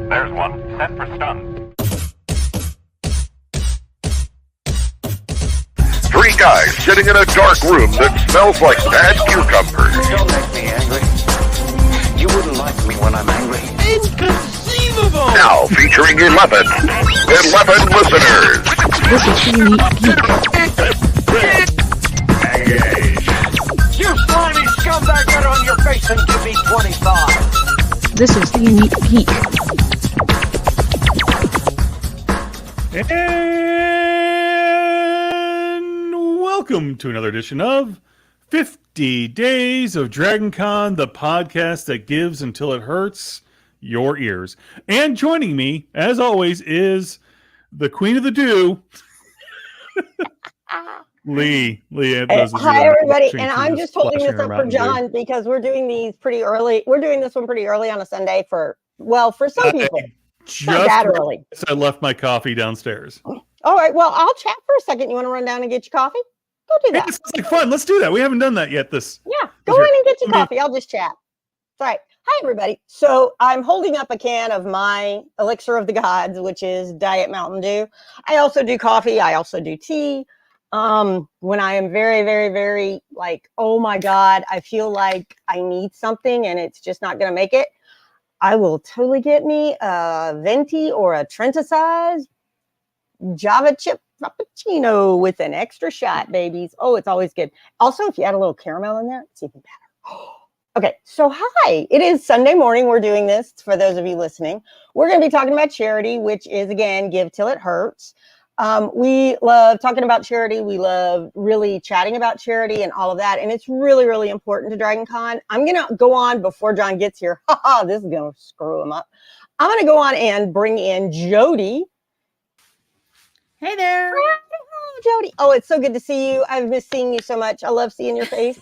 There's one. Set for stun. 3 guys sitting in a dark room that smells like bad cucumbers. Don't make me angry. You wouldn't like me when I'm angry. Inconceivable! Now featuring 11 listeners. This is the Unique Geek. Engage. You slimy scumbag, get on your face and give me 25. This is the Unique Geek. And welcome to another edition of 50 Days of DragonCon, the podcast that gives until it hurts your ears. And joining me, as always, is the Queen of the Dew, Lee. Hi, everybody. And I'm just holding this up for John because we're doing these pretty early. We're doing this one pretty early on a Sunday for some people. Not that early. I left my coffee downstairs. All right. Well, I'll chat for a second. You want to run down and get your coffee? Go do that. Hey, this is like fun. Let's do that. We haven't done that yet. Go in and get your coffee. I'll just chat. All right. Hi, everybody. So I'm holding up a can of my elixir of the gods, which is Diet Mountain Dew. I also do coffee. I also do tea. When I am very, very, very like, oh my God, I feel like I need something and it's just not going to make it, I will totally get me a venti or a Trenta size Java chip frappuccino with an extra shot, babies. Oh, it's always good. Also, if you add a little caramel in there, it's even better. Okay, so hi. It is Sunday morning. We're doing this for those of you listening. We're going to be talking about charity, which is, again, give till it hurts. We love talking about charity. We love really chatting about charity and all of that. And it's really, really important to DragonCon. I'm going to go on before John gets here. This is going to screw him up. I'm going to go on and bring in Jody. Hey there. Oh, Jody. Oh, it's so good to see you. I've missed seeing you so much. I love seeing your face.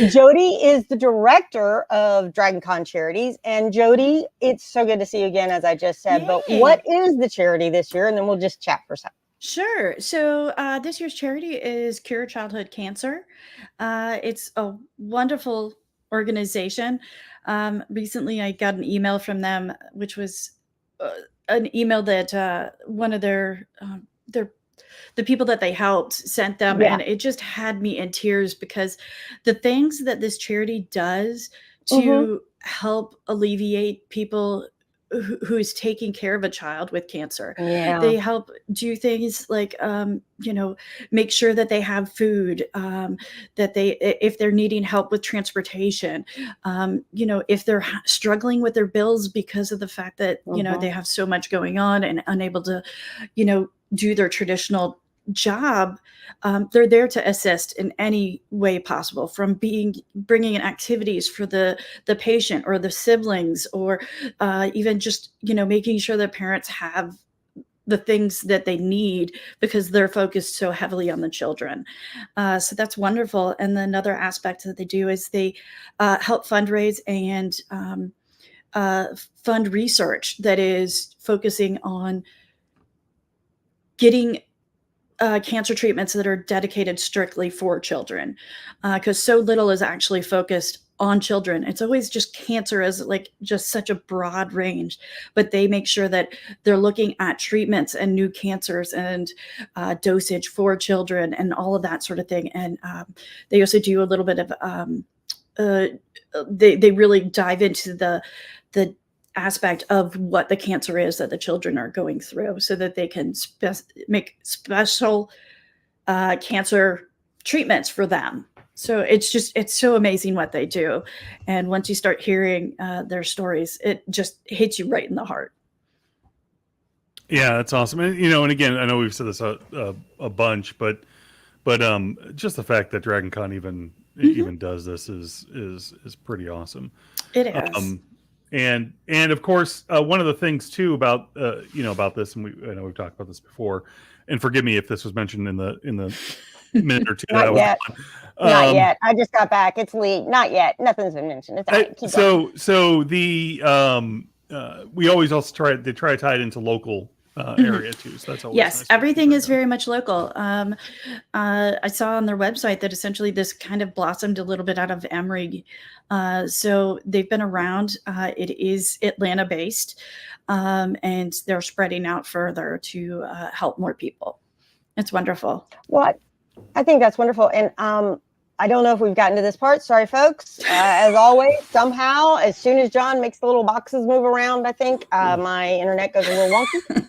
Jody is the director of DragonCon Charities. And Jody, it's so good to see you again, as I just said. Yay. But what is the charity this year? And then we'll just chat for a second. Sure. So this year's charity is Cure Childhood Cancer. It's a wonderful organization. Recently, I got an email from them, which was an email that one of the people that they helped sent them. Yeah. And it just had me in tears because the things that this charity does to help alleviate people who's taking care of a child with cancer. Yeah. They help do things like, make sure that they have food, that if they're needing help with transportation, if they're struggling with their bills because of the fact that, they have so much going on and unable to, do their traditional job, they're there to assist in any way possible, from bringing in activities for the patient or the siblings, or even just making sure that parents have the things that they need because they're focused so heavily on the children. So that's wonderful. And then another aspect that they do is they help fundraise and fund research that is focusing on getting cancer treatments that are dedicated strictly for children, because so little is actually focused on children. It's always just cancer as like just such a broad range, but they make sure that they're looking at treatments and new cancers and dosage for children and all of that sort of thing. And they also do a little bit of they really dive into the aspect of what the cancer is that the children are going through, so that they can make special cancer treatments for them. So it's so amazing what they do. And once you start hearing their stories, it just hits you right in the heart. Yeah, that's awesome. And, and again, I know we've said this a bunch, but just the fact that DragonCon even does this is pretty awesome. It is. And of course, one of the things too about about this, and I know we've talked about this before, and forgive me if this was mentioned in the minute or two. Not yet. Not yet. I just got back. It's late. Not yet. Nothing's been mentioned. It's all right. Keep going. So the we always also try to tie it into local area too. So that's always Yes, nice. everything is very much local. I saw on their website that essentially this kind of blossomed a little bit out of Emory. So they've been around. It is Atlanta based, and they're spreading out further to help more people. It's wonderful. Well, I think that's wonderful. And I don't know if we've gotten to this part. Sorry, folks. As always, somehow, as soon as John makes the little boxes move around, I think my internet goes a little wonky.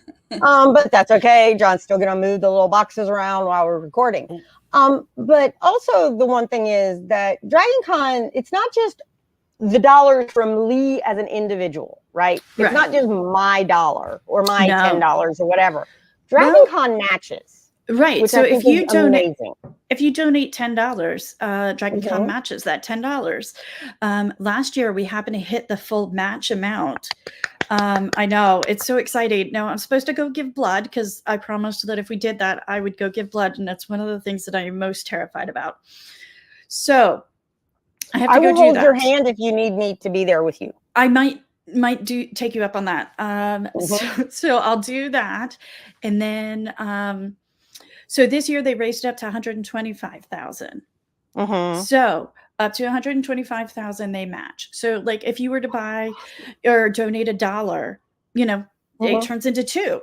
But that's okay. John's still going to move the little boxes around while we're recording. But also the one thing is that DragonCon, it's not just the dollars from Lee as an individual, right? It's not just my dollar or my $10 or whatever. DragonCon matches. Right. So if you donate, amazing. if you donate $10, DragonCon matches that $10. Last year we happened to hit the full match amount. I know, it's so exciting. Now I'm supposed to go give blood because I promised that if we did that, I would go give blood, and that's one of the things that I am most terrified about. So I have to go do that. I will hold your hand if you need me to be there with you. I might take you up on that. So I'll do that, and then. So this year they raised it up to 125,000. So up to 125,000 they match. So like if you were to buy or donate $1, it turns into $2.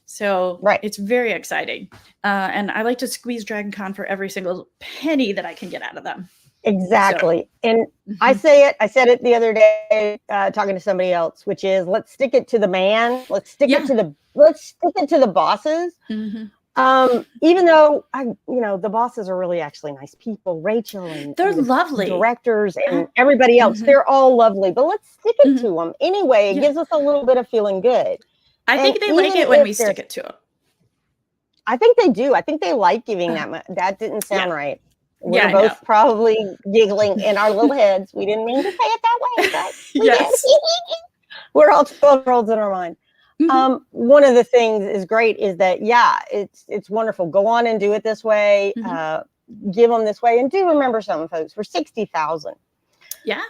So it's very exciting. And I like to squeeze DragonCon for every single penny that I can get out of them. Exactly. So, and I said it the other day, talking to somebody else, which is let's stick it to the man. Let's stick it to the bosses. Even though the bosses are really actually nice people, Rachel and they're lovely directors and everybody else, they're all lovely, but let's stick it to them anyway. It gives us a little bit of feeling good. I think they like it when we stick it to them. I think they do. I think they like giving that much. That didn't sound right. We're both probably giggling in our little heads. We didn't mean to say it that way, but yes. We're all 12-year-olds in our mind. One of the things is great is that, it's wonderful. Go on and do it this way, give them this way. And do remember something, folks, for 60,000.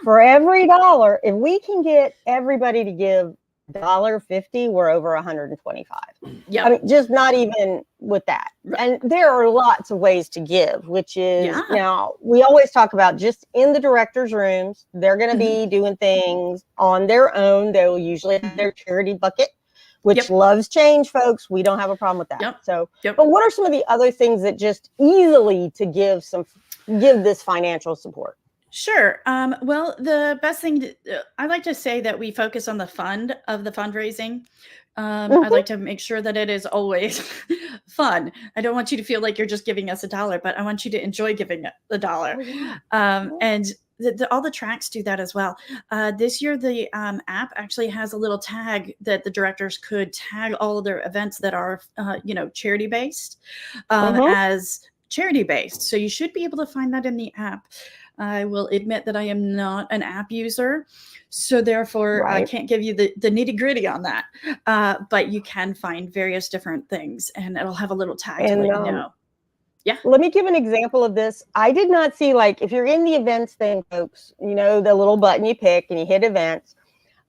For every dollar, if we can get everybody to give $1.50, we're over 125. I mean, just not even with that. And there are lots of ways to give, which is now we always talk about just in the directors' rooms, they're going to be doing things on their own. They will usually have their charity bucket, which loves change, folks. We don't have a problem with that. So, but what are some of the other things that just easily to give this financial support? Sure. Well, the best thing I like to say that we focus on the fund of the fundraising. I'd like to make sure that it is always fun. I don't want you to feel like you're just giving us $1, but I want you to enjoy giving $1. And all the tracks do that as well. This year, the app actually has a little tag that the directors could tag all of their events that are, charity based as charity based. So you should be able to find that in the app. I will admit that I am not an app user, so therefore I can't give you the nitty gritty on that. But you can find various different things, and it'll have a little tag to let you know. Let me give an example of this. I did not see, if you're in the events thing, folks, the little button you pick and you hit events.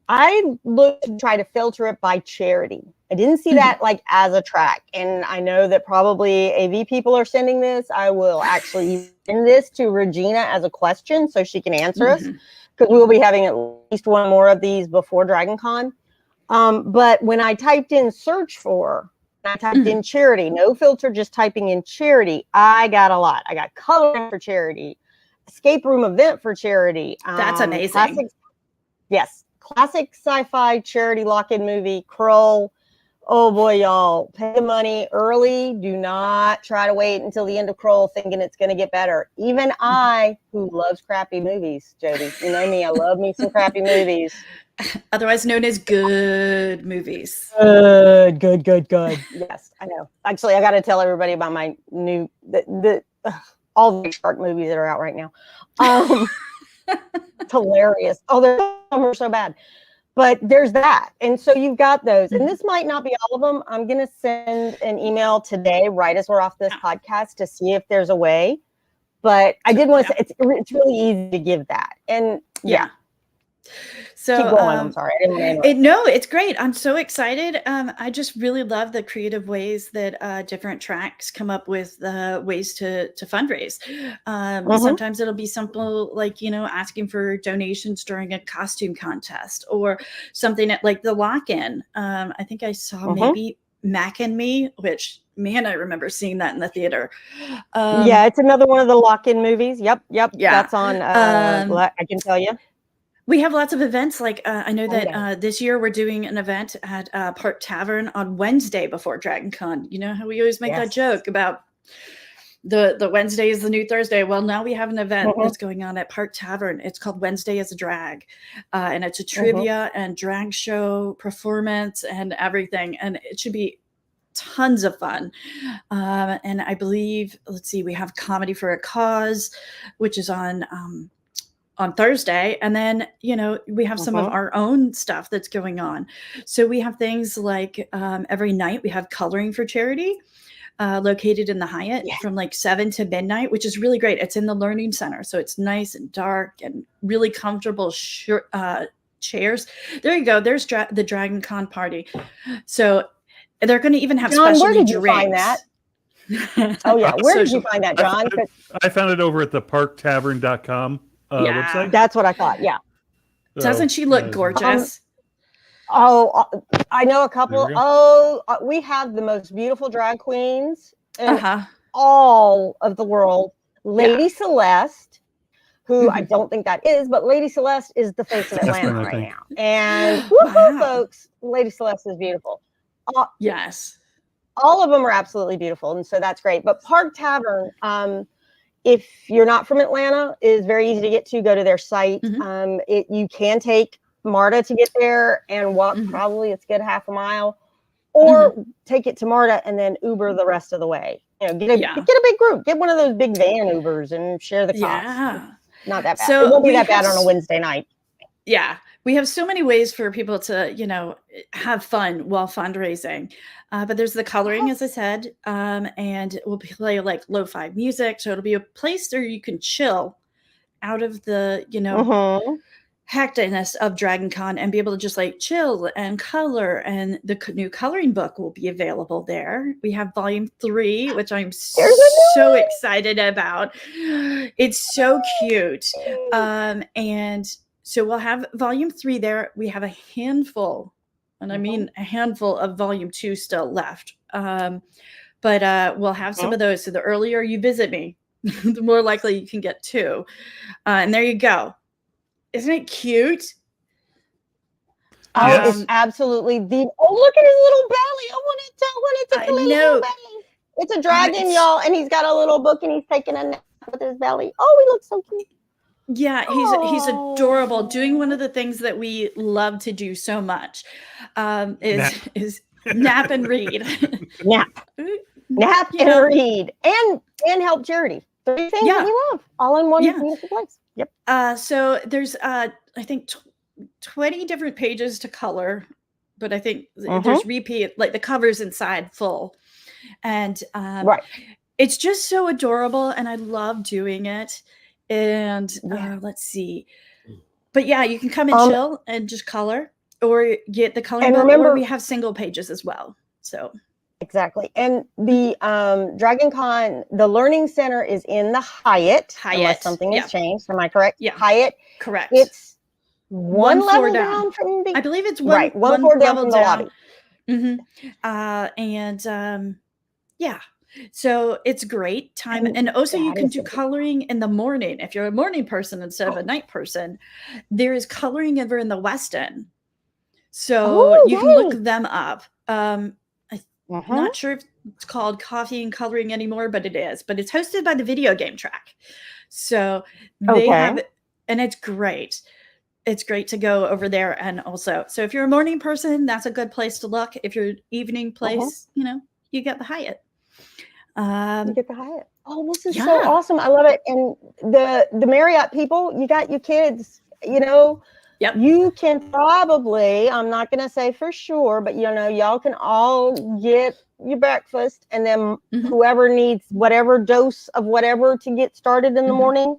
I looked to try to filter it by charity. I didn't see that as a track. And I know that probably AV people are sending this. I will actually send this to Regina as a question so she can answer us, because we will be having at least one more of these before DragonCon. But when I typed in search for, I typed in charity, no filter, just typing in charity, I got a lot. I got coloring for charity, escape room event for charity. That's amazing. Classic sci-fi charity lock-in movie, Krull. Oh boy, y'all, pay the money early. Do not try to wait until the end of Krull thinking it's going to get better. Even I, who loves crappy movies, Jody, you know me, I love me some crappy movies. Otherwise known as good movies. Good. Yes, I know. Actually, I got to tell everybody about my new, all the shark movies that are out right now. It's hilarious. Some are so bad, but there's that. And so you've got those, and this might not be all of them. I'm going to send an email today, right as we're off this podcast, to see if there's a way. But I did want to say it's really easy to give that. And So Keep going. I'm sorry. I didn't want to interrupt. no, it's great. I'm so excited. I just really love the creative ways that different tracks come up with ways to fundraise. Sometimes it'll be simple, like, asking for donations during a costume contest or something like the lock-in. I think I saw maybe Mac and Me, which, man, I remember seeing that in the theater. Yeah, it's another one of the lock-in movies. Yep. Yeah. That's on, I can tell you. We have lots of events. Like I know that this year we're doing an event at Park Tavern on Wednesday before DragonCon. You know how we always make that joke about the Wednesday is the new Thursday. Well, now we have an event that's going on at Park Tavern. It's called Wednesday as a Drag. And it's a trivia and drag show performance and everything. And it should be tons of fun. And I believe, let's see, we have Comedy for a Cause, which is on Thursday. And then, we have some of our own stuff that's going on. So we have things like every night we have Coloring for Charity, located in the Hyatt from like 7 to midnight, which is really great. It's in the Learning Center. So it's nice and dark and really comfortable chairs. There you go. There's the DragonCon party. So they're going to even have John, specialty where did you drinks. find that? Oh, yeah. Where did you find that, John? I found it over at the parktavern.com website. That's what I thought. Yeah. So, doesn't she look gorgeous? I know a couple. We have the most beautiful drag queens in all of the world. Lady Celeste, who I don't think that is, but Lady Celeste is the face of Atlanta right now. And woohoo, folks, Lady Celeste is beautiful. Yes. All of them are absolutely beautiful. And so that's great. But Park Tavern, if you're not from Atlanta, is very easy to get to. Go to their site. You can take MARTA to get there and walk probably it's good half a mile, or take it to MARTA and then Uber the rest of the way. Get a big group. Get one of those big van Ubers and share the cost. Yeah. Not that bad. So it won't be that bad on a Wednesday night. Yeah. We have so many ways for people to, have fun while fundraising. But there's the coloring, as I said, and we'll play like lo-fi music. So it'll be a place where you can chill out of the, hecticness of DragonCon and be able to just like chill and color. And the new coloring book will be available there. We have volume 3, which I'm so excited about. It's so cute. And so we'll have volume 3 there. We have a handful, and I mean a handful of volume 2 still left. But we'll have some of those. So the earlier you visit me, the more likely you can get 2. And there you go. Isn't it cute? It's absolutely look at his little belly. I want to take a little belly. It's a dragon, y'all, and he's got a little book and he's taking a nap with his belly. Oh, he looks so cute. Yeah, he's adorable. Doing one of the things that we love to do so much is nap and read. Nap and read and help charity. 3 things that you love, all in one beautiful place. Yep. So there's I think 20 different pages to color, but I think there's repeat, like the covers inside full, and it's just so adorable, and I love doing it. And let's see, but you can come and chill and just color, or get the coloring book, or we have single pages as well. So. Exactly. And the DragonCon, the Learning Center is in the Hyatt. Unless something has changed. Am I correct? Yeah. Hyatt. Correct. It's one level down from the... I believe it's one floor down from the lobby. So it's great time. And also you can do coloring in the morning. If you're a morning person instead of a night person, there is coloring over in the West End. So you can look them up. I'm not sure if it's called Coffee and Coloring anymore, but it is. But it's hosted by the Video Game Track. So they have, and it's great. It's great to go over there. And also, so if you're a morning person, that's a good place to look. If you're an evening place, you get the Hyatt. You get the Hyatt. Oh, this is so awesome. I love it. And the Marriott people, you got your kids, you can probably, I'm not going to say for sure, but y'all can all get your breakfast, and then whoever needs whatever dose of whatever to get started in the morning,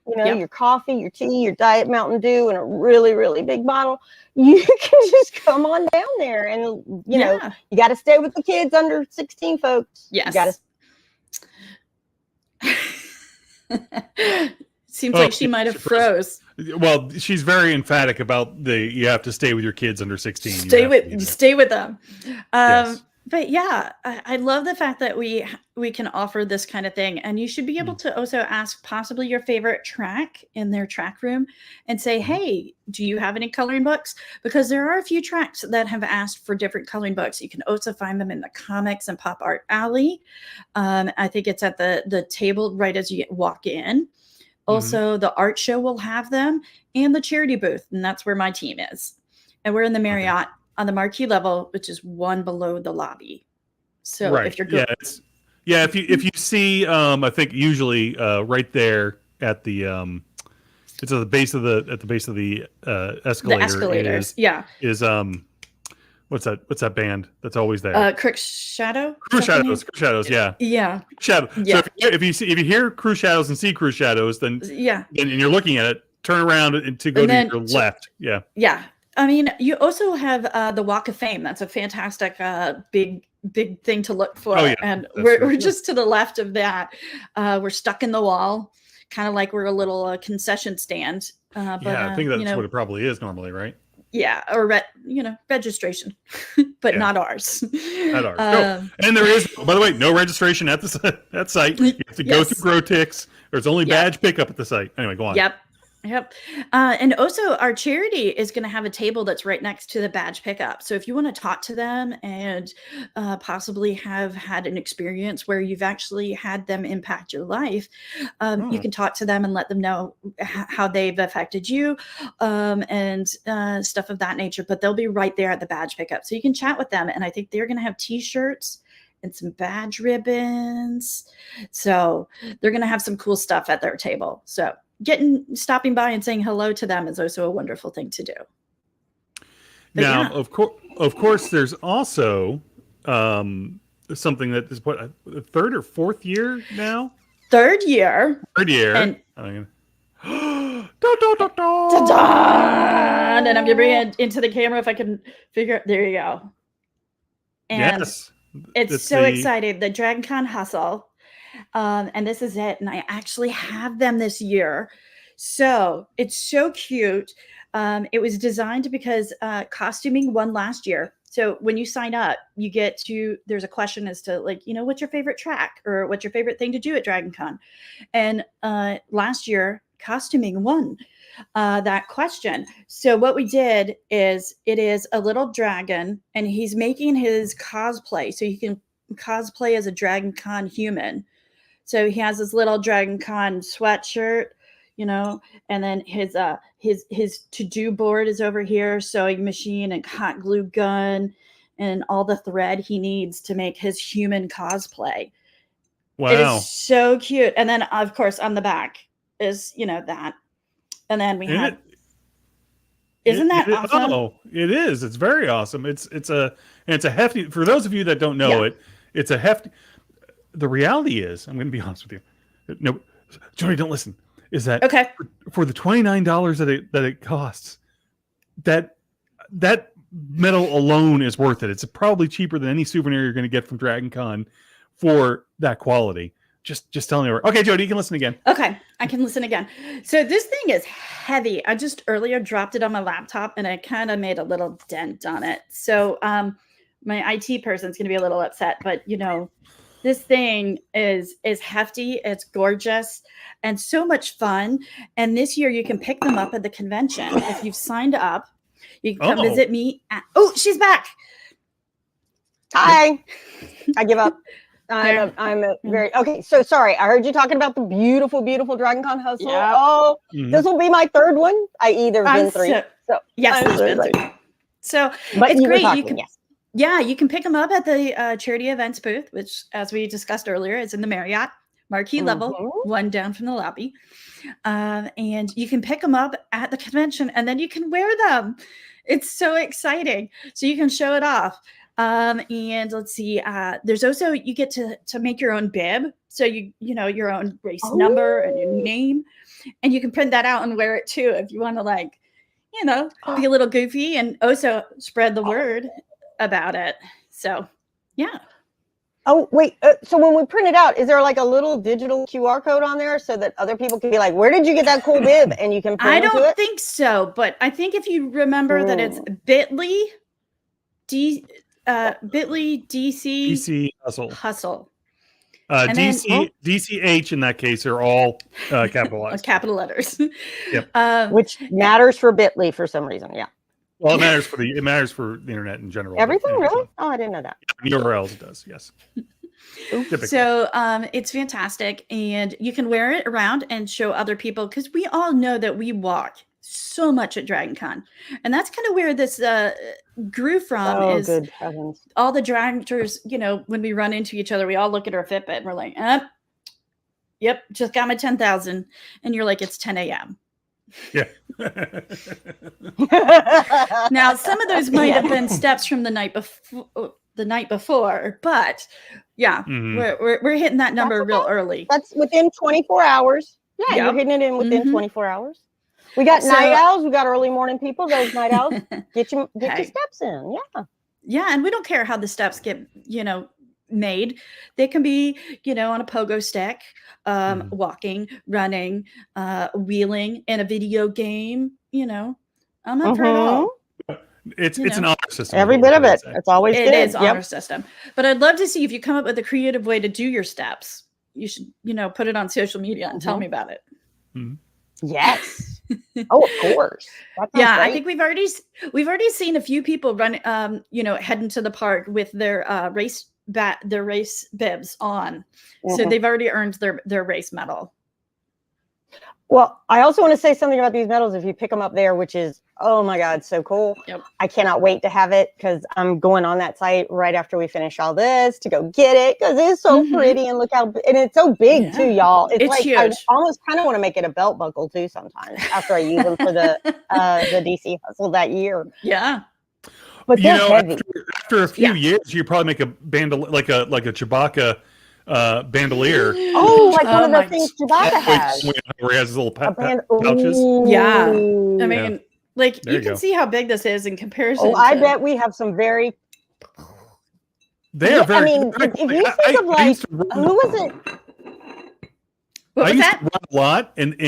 you know, Yep. your coffee, your tea, your Diet Mountain Dew in a really, really big bottle, you can just come on down there. And, you know, Yeah. you got to stay with the kids under 16, folks. You got Yes. Seems Oh, like she yeah, might have she froze. froze. Well, she's very emphatic about you have to stay with your kids under 16. Stay with them. Yes. But yeah, I love the fact that we can offer this kind of thing, and you should be able to also ask possibly your favorite track in their track room and say, hey, do you have any coloring books? Because there are a few tracks that have asked for different coloring books. You can also find them in the comics and pop art alley. I think it's at the table right as you walk in. Also, the art show will have them, and the charity booth, and that's where my team is. And we're in the Marriott on the marquee level, which is one below the lobby. So Right. if you're if you see I think usually right there at the it's at the base of the escalator. the escalators, Is what's that band that's always there? Crick Shadow. Crew Shadows, yeah. Yeah. Shadow. Yeah. So if you hear Crew Shadows and see Crew Shadows, then Yeah. and you're looking at it, turn around and to go And to then your left. Yeah. Yeah. I mean, you also have the Walk of Fame. That's a fantastic big thing to look for. Oh, yeah. And That's we're true. just to the left of that. We're stuck in the wall, kind of like we're a little concession stand. But, I think that's you know, what it probably is normally, right? yeah, or registration, but not ours. Not ours. No. And there is, by the way, no registration at that site. You have to go through GrowTix. There's only badge pickup at the site. Anyway, go on. Yep. And also our charity is going to have a table that's right next to the badge pickup. So if you want to talk to them and possibly have had an experience where you've actually had them impact your life, you can talk to them and let them know how they've affected you and stuff of that nature. But they'll be right there at the badge pickup. So you can chat with them. And I think they're going to have t-shirts and some badge ribbons. So they're going to have some cool stuff at their table. So stopping by and saying hello to them is also a wonderful thing to do. But now, of course, there's also something that is what, third or fourth year now. Third year. And and I'm gonna bring it into the camera if I can figure it. There you go. And it's so exciting. The DragonCon Hustle. And this is it. And I actually have them this year. So it's so cute. It was designed because costuming won last year. So when you sign up, there's a question as to what's your favorite track or what's your favorite thing to do at DragonCon? And last year, costuming won that question. So what we did is it is a little dragon and he's making his cosplay. So you can cosplay as a DragonCon human. So he has this little DragonCon sweatshirt, and then his to-do board is over here, sewing machine and hot glue gun and all the thread he needs to make his human cosplay. Wow. It is so cute. And then of course on the back is, that. And then we have Isn't that awesome? Oh, it is. It's very awesome. It's a hefty, for those of you that don't know it's a hefty. The reality is, I'm going to be honest with you. No, Jody, don't listen. Is that for the $29 that it costs, that metal alone is worth it. It's probably cheaper than any souvenir you're going to get from DragonCon for that quality. Just telling you. Okay, Jody, you can listen again. Okay, I can listen again. So this thing is heavy. I just earlier dropped it on my laptop and I kind of made a little dent on it. So my IT person's going to be a little upset, but this thing is hefty. It's gorgeous and so much fun. And this year you can pick them up at the convention. If you've signed up, you can come visit me. She's back. Hi. I give up. I'm a very okay. So sorry, I heard you talking about the beautiful, beautiful DragonCon hustle. Yep. Oh, this will be my third one. I either been three. So yes, there's been three. So but it's great. Talking, you can, yeah, you can pick them up at the charity events booth, which, as we discussed earlier, is in the Marriott marquee level, one down from the lobby. And you can pick them up at the convention, and then you can wear them. It's so exciting. So you can show it off. And let's see, there's also, you get to make your own bib So you know your own race number and your name, and you can print that out and wear it too if you want to, like, you know, be a little goofy and also spread the word about it. So, yeah. Oh, wait. So when we print it out, is there like a little digital QR code on there so that other people can be like, where did you get that cool bib? And you can print I to don't it? think so, but I think if you remember that it's bit.ly bit.ly DC DC hustle. hustle. And DC DCH in that case are all capitalized. Capital letters. Yep. Which matters for Bitly for some reason. Yeah. Well, it matters for the internet in general. Everything, but, really? Oh, I didn't know that. URLs it does, yes. So it's fantastic, and you can wear it around and show other people, because we all know that we walk so much at DragonCon, and that's kind of where this grew from. Oh, is good heavens. all the dragsters, you know, when we run into each other, we all look at our Fitbit and we're like, yep, just got my 10,000, and you're like, it's 10 a.m. Yeah. Now, some of those might have been steps from the night before, but yeah, we're hitting that number real early. That's within 24 hours. Yeah, Yep. you're hitting it in within 24 hours. We got night owls. We got early morning people. Those night owls, get your steps in. Yeah. Yeah, and we don't care how the steps get, you know, made. They can be, you know, on a pogo stick, walking, running, wheeling, in a video game. You know, I'm up for it all. It's an honor system. Every bit of it. It's always it good. is honor system. But I'd love to see if you come up with a creative way to do your steps. You should, you know, put it on social media and tell me about it. Yes. Oh, of course. Yeah, great. I think we've already seen a few people run, you know, head into the park with their race bibs on, so they've already earned their race medal. Well, I also want to say something about these medals if you pick them up there, which is, oh my God, so cool. Yep. I cannot wait to have it, because I'm going on that site right after we finish all this to go get it, because it's so pretty, and look how, and it's so big too, y'all. It's like, huge. I almost kind of want to make it a belt buckle too sometimes after I use them for the DC hustle that year. Yeah. But you they're know, heavy. after a few years, you probably make a like a Chewbacca bandolier. Oh, like one of the things Chewbacca has. Where he has his little pouches. Yeah. I mean, like, you can go. see how big this is in comparison. Oh, I bet we have some very... They are very... I mean, if you think of like... Who was it? What was used that? to run a lot and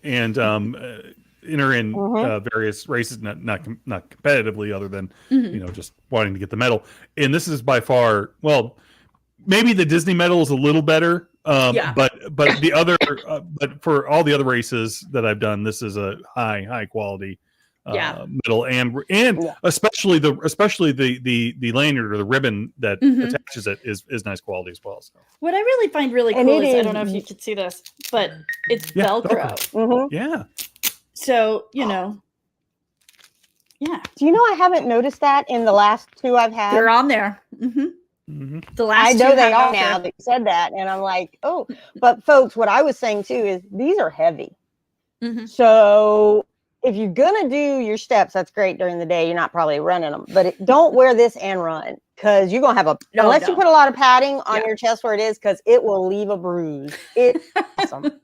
enter in various races, not competitively, other than you know, just wanting to get the medal. And this is by far, well, maybe the Disney medal is a little better, but the other, but for all the other races that I've done, this is a high quality medal, and especially the lanyard or the ribbon that attaches it is nice quality as well. So. What I really find really cool is, I don't know if you could see this, but it's Velcro. Yeah. So, you know, Do you know I haven't noticed that in the last two I've had? They're on there. The last I know two they have are now that you said that, and I'm like, oh. But folks, what I was saying too is these are heavy. So if you're gonna do your steps, that's great during the day. You're not probably running them, but don't wear this and run, because you're gonna have unless you put a lot of padding on your chest where it is, because it will leave a bruise. It's awesome.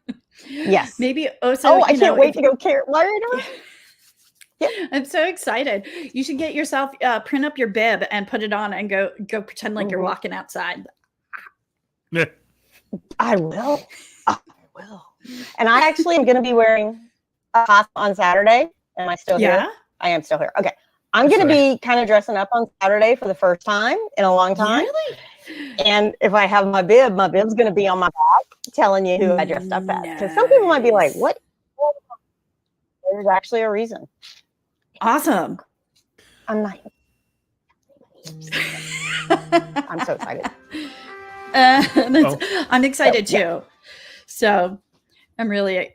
Yes. Maybe also. I can't wait to go wear it. Yep. I'm so excited. You should get yourself print up your bib and put it on and go pretend like you're walking outside. I will. I will. And I actually am going to be wearing a costume on Saturday. Am I still here? I am still here. Okay. I'm going to be kind of dressing up on Saturday for the first time in a long time. Really? And if I have my bib's going to be on my back telling you who I dressed up as. Because some people might be like, what? There's actually a reason. Awesome. I'm not. I'm so excited. I'm excited too. So I'm really,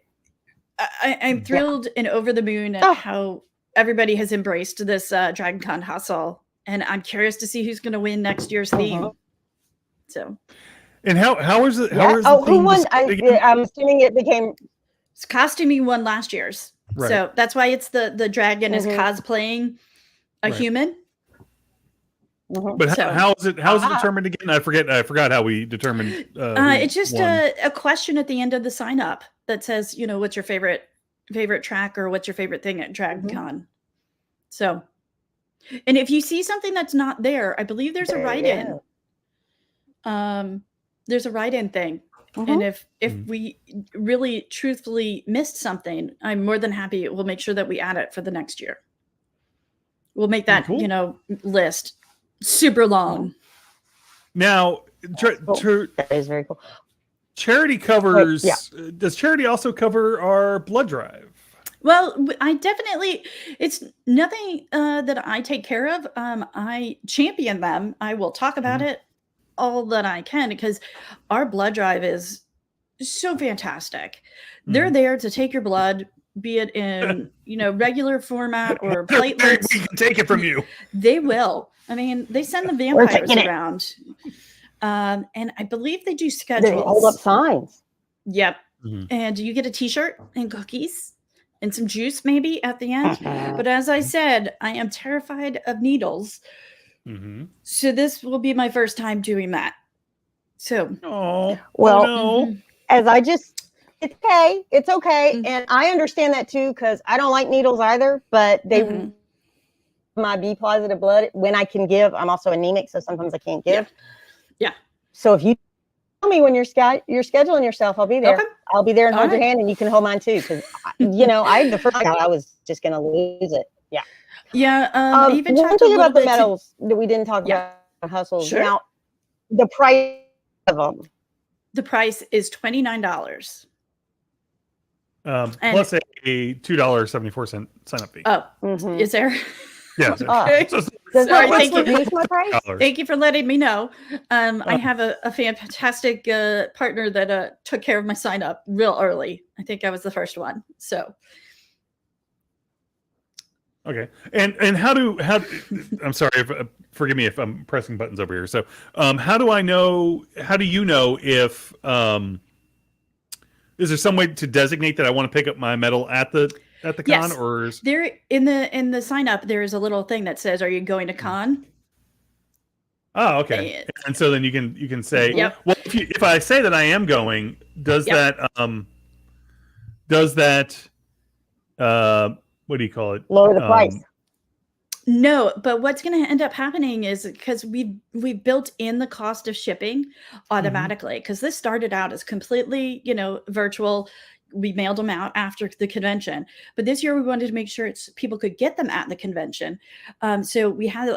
I'm thrilled and over the moon at how everybody has embraced this DragonCon hustle. And I'm curious to see who's going to win next year's theme. So. And how is it? Who won? I'm assuming it became. Costuming won last year's. Right. So that's why it's the dragon is cosplaying a human. But So- how is it determined again? I forgot how we determined. It's just won. a question at the end of the sign up that says, what's your favorite track or what's your favorite thing at DragonCon. So, and if you see something that's not there, I believe there's a write-in. There's a write-in thing. And if we really truthfully missed something, I'm more than happy. We'll make sure that we add it for the next year. We'll make that, Cool. List super long. Now, That is very cool. charity covers. Does charity also cover our blood drive? Well, it's nothing that I take care of. I champion them. I will talk about it all that I can because our blood drive is so fantastic. They're there to take your blood, be it in, regular format or platelets. We can take it from you. They will. I mean, they send the vampires around. And I believe they do schedules. They hold up signs. Yep. And you get a t-shirt and cookies and some juice maybe at the end. But as I said, I am terrified of needles. So this will be my first time doing that. So, as it's okay. And I understand that too, because I don't like needles either, but they my B positive blood when I can give. I'm also anemic, so sometimes I can't give. Yeah. So if you tell me when you're scheduling yourself, I'll be there. Okay. I'll be there and hold your hand, and you can hold mine too. Because the first time I was just gonna lose it. Yeah. Yeah. Even one thing about the medals that we didn't talk about hustles. Sure. Now, the price of them. The price is $29. Plus a $2.74 sign up fee. Oh, is there? Yeah. Okay. Sorry, thank you for letting me know. I have a fantastic partner that took care of my sign up real early. I think I was the first one. So. Okay. And how I'm sorry, forgive me if I'm pressing buttons over here. So, how do you know if, is there some way to designate that I want to pick up my medal at the con, or is there in the sign up, there is a little thing that says, are you going to con? Oh, okay. And so then you can say, Yep. Well, if I say that I am going, does that what do you call it? Lower the price. No, but what's going to end up happening is because we've built in the cost of shipping automatically, because this started out as completely, virtual. We mailed them out after the convention, but this year we wanted to make sure people could get them at the convention. So we had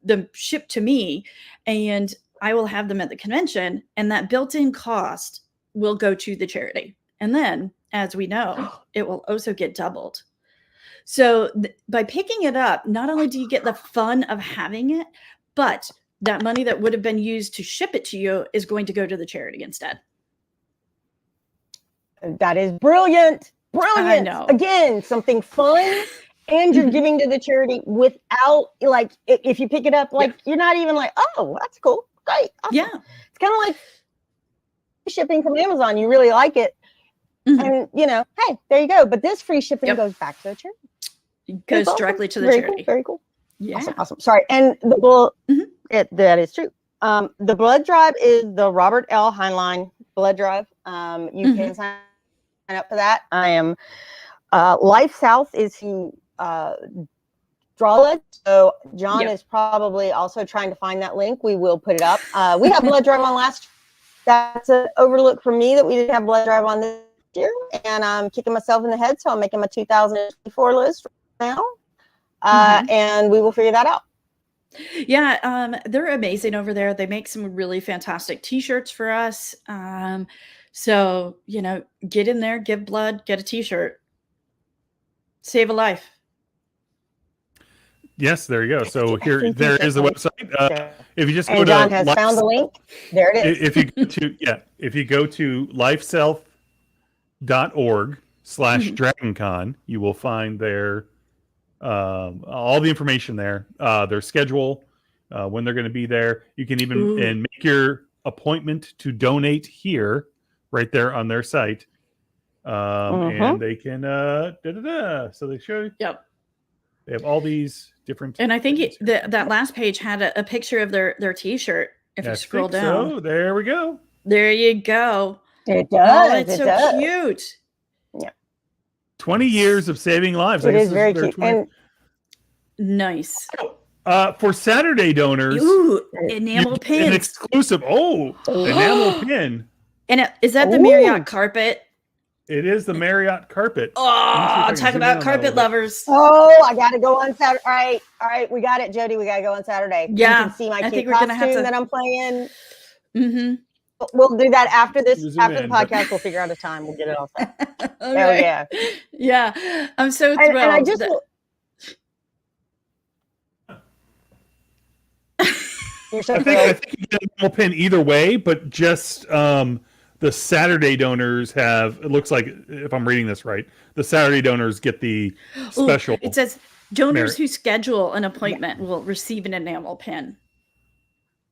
them shipped to me, and I will have them at the convention, and that built-in cost will go to the charity. And then, as we know, it will also get doubled. So by picking it up, not only do you get the fun of having it, but that money that would have been used to ship it to you is going to go to the charity instead. That is brilliant. I know. Again, something fun, and you're giving to the charity without, if you pick it up, you're not even like, oh, that's cool. Great. Awesome. Yeah. It's kind of like shipping from Amazon. You really like it. And, hey, there you go. But this free shipping goes back to the charity. It goes directly to the charity. Cool, very cool. Yeah. Awesome. Sorry. And the blood, that is true. The blood drive is the Robert L. Heinlein blood drive. You can sign up for that. I am Life South is who draw it. So John is probably also trying to find that link. We will put it up. We have blood drive on last. That's an overlook for me that we didn't have blood drive on this year, and I'm kicking myself in the head. So I'm making my 2024 list right now, and we will figure that out. Yeah, they're amazing over there. They make some really fantastic T-shirts for us. So get in there, give blood, get a T-shirt, save a life. Yes, there you go. So there is the website. If you just go to John has found the link. There it is. If you go to lifeself.org/DragonCon, you will find their all the information there, their schedule, when they're going to be there. You can even and make your appointment to donate here, right there on their site, and they can so they show you. Yep. They have all these different. And I think things here. that last page had a picture of their T-shirt. If you I scroll think down, so. There we go. there you go. It Oh, does. it's it so does. cute. 20 years of saving lives. It is very cute. And Nice. For Saturday donors, Ooh, you enamel get an pins. exclusive. Oh, enamel pin. And is that the Ooh. Marriott carpet? It is the Marriott carpet. Oh, Let me see if I can talk zoom in about on that a carpet little bit. lovers. oh, I got to go on Saturday. All right, we got it, Jody. We got to go on Saturday. Yeah, you can see my I cute think we're gonna have costume to- that I'm playing. Mm-hmm. We'll do that after this. Zoom After in, the but- podcast, we'll figure out a time. We'll get it all set. Oh Okay. yeah. Yeah, I'm so thrilled. And I just that- you're so I thrilled. think you get an enamel pin either way, but just the Saturday donors have. It looks like, if I'm reading this right, the Saturday donors get the Ooh, special. it says donors Merit. who schedule an appointment will receive an enamel pin.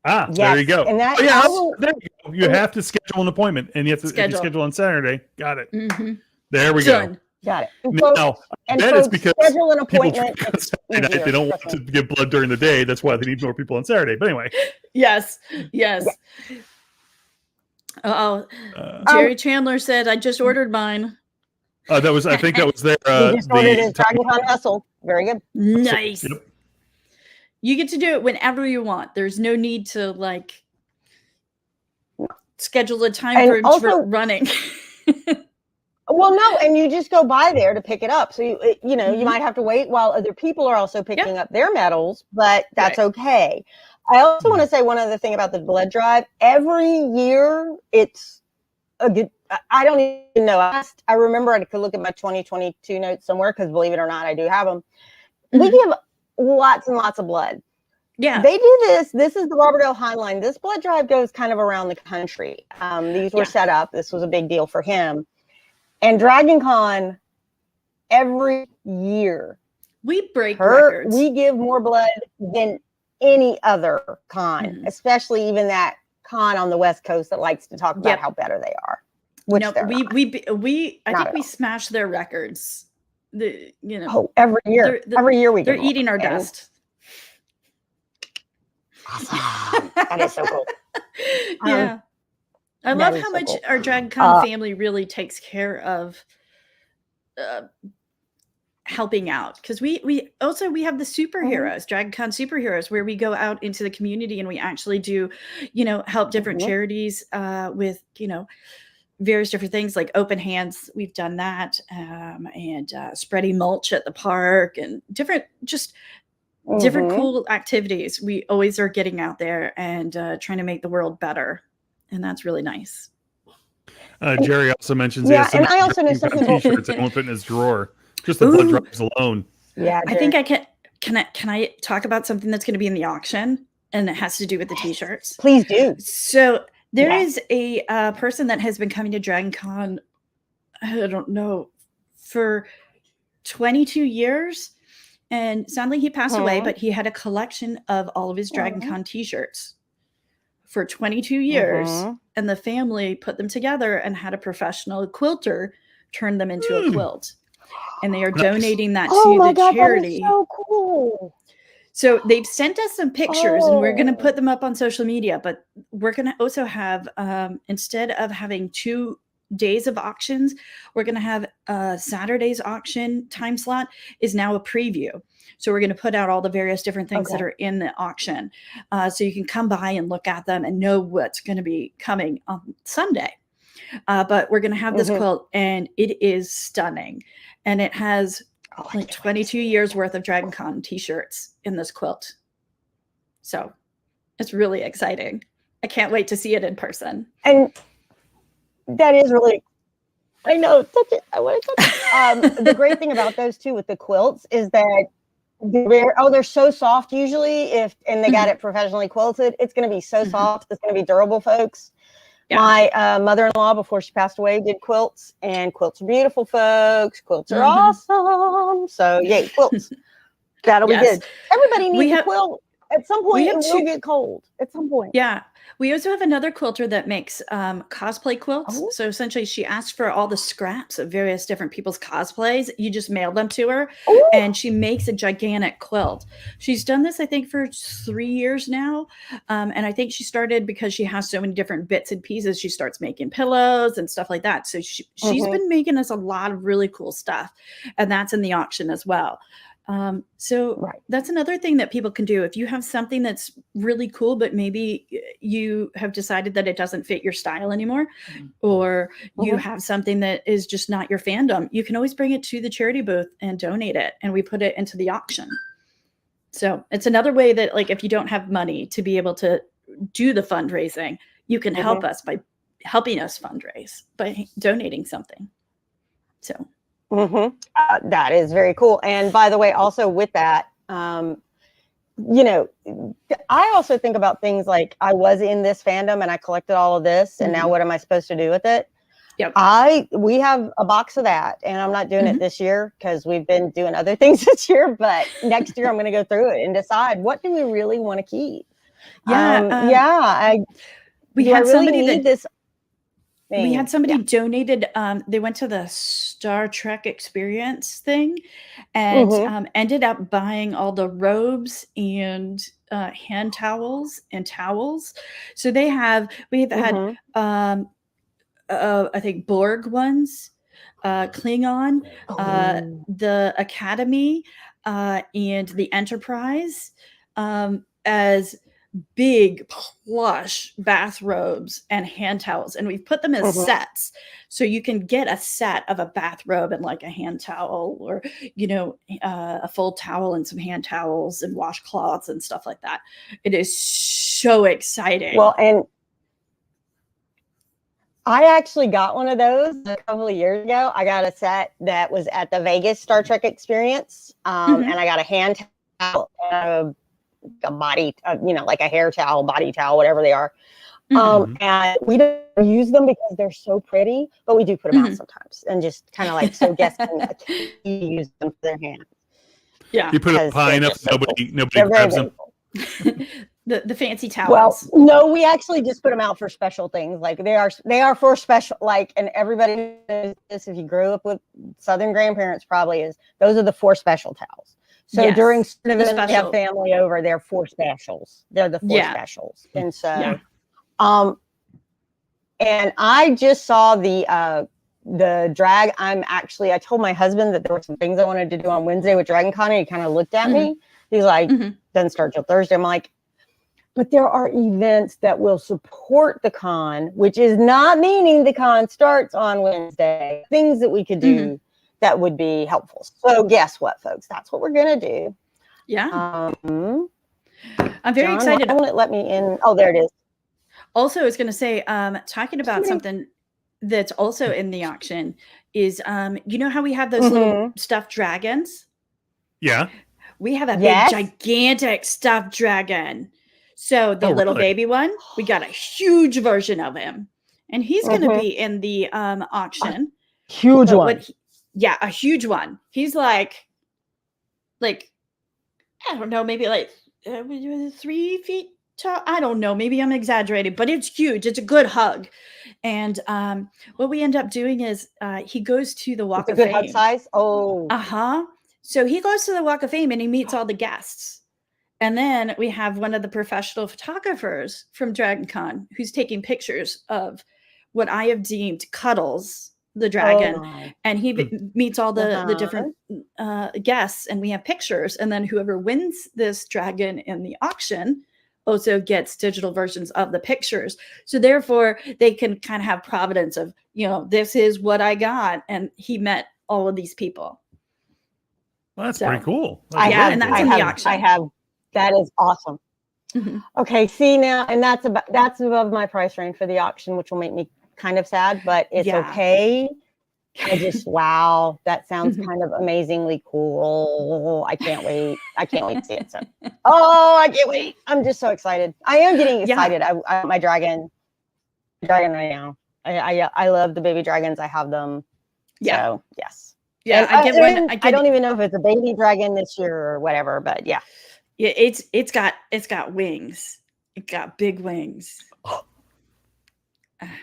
There Yes, you go. and that- Oh, yeah, I will- there you go. You have to schedule an appointment, and you have to if you Schedule. schedule on Saturday. Got it. Mm-hmm. There we go. Done. Got it. And folks, Now, and that is folks, because schedule an people appointment. drink on It's Saturday night. easier, They don't want trust to me. get blood during the day. That's why they need more people on Saturday. But anyway, Yes. Yes. Oh, Jerry Chandler said, "I just ordered mine." that was. I think that was their. He just ordered his the DragonCon hustle. Very good. Nice. Yep. You get to do it whenever you want. There's no need to like schedule a time And for also- running. Well, no, and you just go by there to pick it up. So you know, you Mhm. might have to wait while other people are also picking up their medals, but that's okay. I also want to say one other thing about the blood drive. Every year, it's a good. I don't even know. I remember I could look at my 2022 notes somewhere because, believe it or not, I do have them. We give lots and lots of blood. Yeah. They do this. This is the Robert L. Heinlein. This blood drive goes kind of around the country. These were Yeah. set up. This was a big deal for him. And DragonCon, every year, We break records. we give more blood than any other con, Mhm. especially even that con on the West Coast that likes to talk about Yep. how better they are. Which no, they're we not. I Not think at we all. smashed their records. The Oh, every year. They're- Every year we they're give more. eating our And- dust. Awesome. That is so cool. Yeah. I that love is how so much cool. our DragonCon family really takes care of helping out, because we also have the superheroes, DragonCon superheroes, where we go out into the community and we actually do, help different charities with, various different things like open hands. We've done that, and spreading mulch at the park and different Mhm. cool activities. We always are getting out there and trying to make the world better, and that's really nice. Jerry also mentions Yeah, he has some and I also know something cool. T-shirts that won't fit in his drawer. Just the blood Ooh. drops alone. Yeah, I think I can I talk about something that's going to be in the auction, and it has to do with the t-shirts. please do. So there Yes. is a person that has been coming to DragonCon, I don't know, for 22 years. And sadly, he passed away, but he had a collection of all of his DragonCon t-shirts for 22 years. And the family put them together and had a professional quilter turn them into a quilt. And they are Nice. donating that Oh to my the God, that charity. is so cool. So they've sent us some pictures and we're going to Oh. put them up on social media, but we're going to also have, instead of having 2 days of auctions, we're going to have Saturday's auction time slot is now a preview. So we're going to put out all the various different things that Okay. are in the auction. So you can come by and look at them and know what's going to be coming on Sunday. But we're going to have this Mhm. quilt and it is stunning. And it has Oh, I like can't wait. 22 years worth of DragonCon t-shirts in this quilt. So it's really exciting. I can't wait to see it in person. And that is really, I know, touch it. I want to touch it. The great thing about those two with the quilts is that they're so soft usually, and they got it professionally quilted. It's going to be so soft. It's going to be durable, folks. Yeah. My mother-in-law, before she passed away, did quilts, and quilts are beautiful, folks. Quilts are awesome. So yay, quilts. That'll Yes. be good. Everybody We needs a have- quilt. at some point have it will two- get cold. At some point. Yeah. We also have another quilter that makes cosplay quilts. Oh. So essentially, she asks for all the scraps of various different people's cosplays. You just mail them to her, Ooh. and she makes a gigantic quilt. She's done this, I think, for 3 years now. And I think she started because she has so many different bits and pieces. She starts making pillows and stuff like that. So she's been making us a lot of really cool stuff. And that's in the auction as well. So Right. that's another thing that people can do. If you have something that's really cool, but maybe you have decided that it doesn't fit your style anymore, or you have something that is just not your fandom, you can always bring it to the charity booth and donate it. And we put it into the auction. So it's another way that, like, if you don't have money to be able to do the fundraising, you can help us by helping us fundraise by donating something. So. That is very cool. And by the way, also with that, you know, I also think about things like I was in this fandom and I collected all of this, and now what am I supposed to do with it? Yep. We have a box of that, and I'm not doing it this year because we've been doing other things this year. But next year, I'm going to go through it and decide what do we really want to keep. Yeah. We had somebody that this. We had somebody donated. They went to the Star Trek experience thing, and ended up buying all the robes and hand towels and towels. So we've had I think Borg ones, Klingon, the Academy, and the Enterprise, as big plush bathrobes and hand towels, and we've put them as sets, so you can get a set of a bathrobe and like a hand towel, or a full towel and some hand towels and washcloths and stuff like that. It is so exciting. Well, and I actually got one of those a couple of years ago. I got a set that was at the Vegas Star Trek experience, and I got a hand towel, a body, like a hair towel, body towel, whatever they are. And we don't use them because they're so pretty, but we do put them out sometimes, and just kind of like so guests can use them for their hands. Yeah, you put a pine up, so nobody they're grabs them. the fancy towels. Well, no, we actually just put them out for special things. Like they are for special, like, and everybody knows this, if you grew up with Southern grandparents, probably is, those are the 4 special towels. So during events, we have family over, they're 4 specials. They're the 4 specials. And so, and I just saw the drag. I told my husband that there were some things I wanted to do on Wednesday with DragonCon, and he kind of looked at me. He's like, doesn't start till Thursday. I'm like, but there are events that will support the con, which is not meaning the con starts on Wednesday. Things that we could do that would be helpful. So guess what, folks? That's what we're going to do. Yeah. I'm very excited. Why won't it let me in? Oh, there it is. Also, I was going to say, talking about something that's also in the auction is, you know how we have those little stuffed dragons? Yeah. We have a big, gigantic stuffed dragon. So the little baby one, we got a huge version of him. And he's going to be in the auction. Huge one. A huge one. He's like, I don't know, maybe like 3 feet tall. I don't know. Maybe I'm exaggerating, but it's huge. It's a good hug. And what we end up doing is he goes to the Walk of Fame. It's a good hug size? Oh. So he goes to the Walk of Fame and he meets all the guests. And then we have one of the professional photographers from DragonCon who's taking pictures of what I have deemed Cuddles, the dragon. And he meets all the different guests, and we have pictures. And then whoever wins this dragon in the auction also gets digital versions of the pictures. So therefore, they can kind of have providence of, this is what I got. And he met all of these people. Well, that's pretty cool. And that's in the auction. That is awesome. Okay, see now, and that's above my price range for the auction, which will make me kind of sad, but it's okay. I just, wow, that sounds kind of amazingly cool. I can't wait. I can't wait to see it. So, I can't wait. I'm just so excited. I am getting excited. I my dragon right now. I love the baby dragons. I have them. So, yes. Yeah, I don't even know if it's a baby dragon this year or whatever, but yeah. Yeah, it's got wings. It got big wings.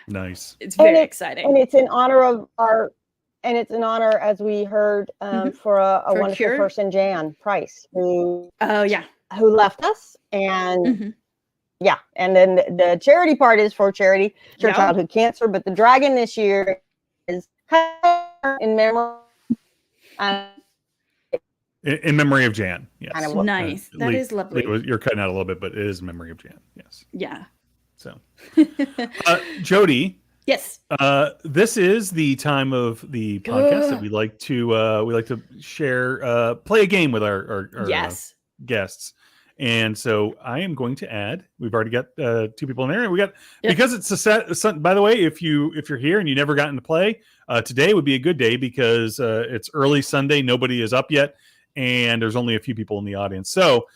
Nice. It's very And exciting. And it's in honor of our, and it's in honor, as we heard, for a For wonderful Cure? person, Jan Price, who Oh yeah. left us, and Mhm. yeah, and then the charity part is for charity, cure Yeah. childhood cancer. But the dragon this year is kind of in memory. In memory of Jan. Yes. Kind of what- Nice. That is lovely. You're cutting out a little bit, but it is in memory of Jan. Yes. Yeah. So, Jody, Yes. this is the time of the podcast that we like to share, play a game with our Yes. guests. And so I am going to add. We've already got 2 people in there, and we got because it's a set. By the way, if you're here and you never gotten to play, today would be a good day because it's early Sunday. Nobody is up yet, and there's only a few people in the audience. So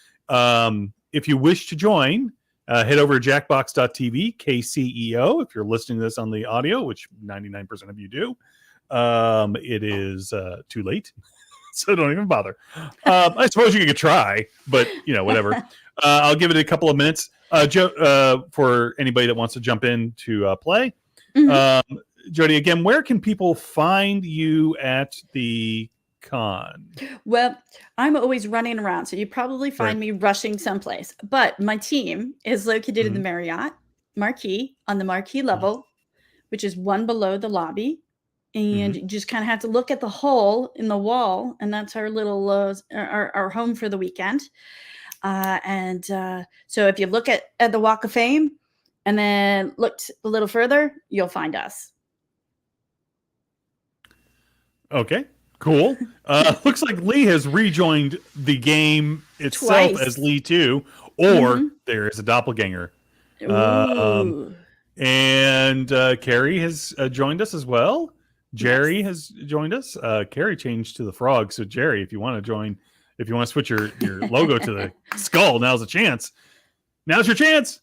if you wish to join, head over to jackbox.tv, KCEO. If you're listening to this on the audio, which 99% of you do, it is too late. So don't even bother. I suppose you could try, but whatever. I'll give it a couple of minutes. Joe, for anybody that wants to jump in to play. Jody, again, where can people find you at the con? Well, I'm always running around, so you probably find me rushing someplace. But my team is located in the Marriott Marquis on the Marquis level, which is one below the lobby. And you just kind of have to look at the hole in the wall, and that's our little our home for the weekend. So if you look at the Walk of Fame and then looked a little further, you'll find us. Okay, cool. Looks like Lee has rejoined the game itself Twice. as Lee too, or there is a doppelganger. Ooh. And Carrie has joined us as well. Jerry has joined us. Carrie changed to the frog. So Jerry, if you want to join, if you want to switch your logo to the skull, now's the chance. Now's your chance.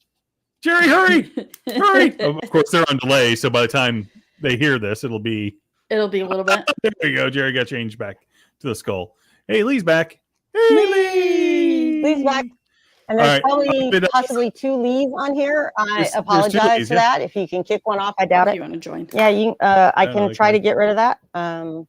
Jerry, hurry. Hurry. Of course, they're on delay. So by the time they hear this, it'll be a little bit. There you go. Jerry got changed back to the skull. Hey, Lee's back. Hey, Lee. Lee's back. And there's probably possibly 2 Lees on here. I apologize for that. If you can kick one off, I doubt it. You want to join? Yeah, you. I can try to get rid of that. Don't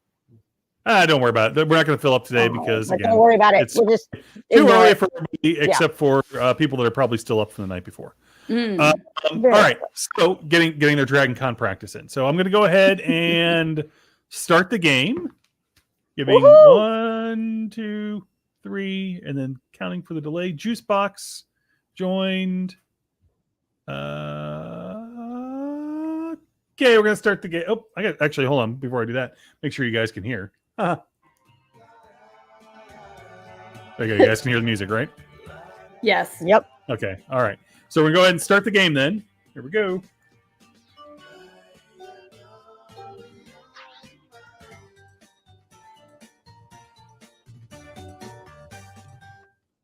worry about it. We're not going to fill up today because again, don't worry about it. We'll just too early for everybody except for people that are probably still up from the night before. All right, so getting their DragonCon practice in. So I'm going to go ahead and start the game. Giving 1, 2, 3, and then counting for the delay. Juicebox joined. Okay, we're gonna start the game. Oh, actually hold on before I do that. Make sure you guys can hear. There you go. You guys can hear the music, right? Yes. Yep. Okay. All right. So we're gonna go ahead and start the game then. Here we go.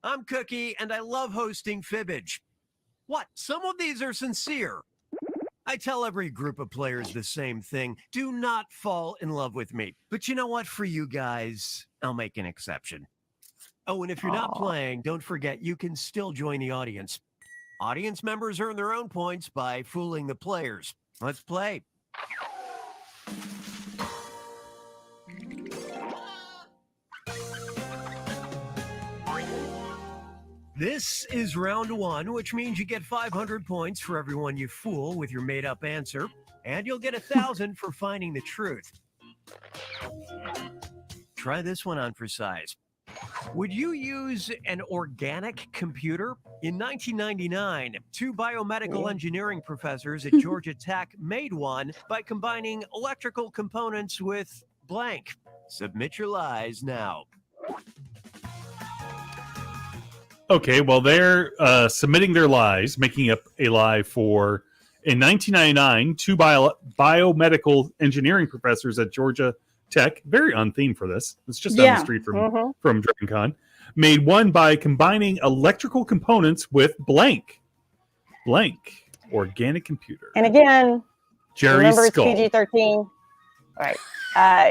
I'm Cookie, and I love hosting Fibbage. What? Some of these are sincere. I tell every group of players the same thing. Do not fall in love with me. But you know what? For you guys, I'll make an exception. Oh, and if you're not playing, don't forget you can still join the audience. Audience members earn their own points by fooling the players. Let's play. This is round 1, which means you get 500 points for everyone you fool with your made-up answer, and you'll get 1,000 for finding the truth. Try this one on for size. Would you use an organic computer? In 1999, 2 biomedical engineering professors at Georgia Tech made one by combining electrical components with blank. Submit your lies now. Okay, well, they're submitting their lies, making up a lie for, in 1999, 2 biomedical engineering professors at Georgia Tech, very on theme for this. It's just down the street from DragonCon, made one by combining electrical components with blank, organic computer. And again, Jerry's remember skull. it's PG-13. All right.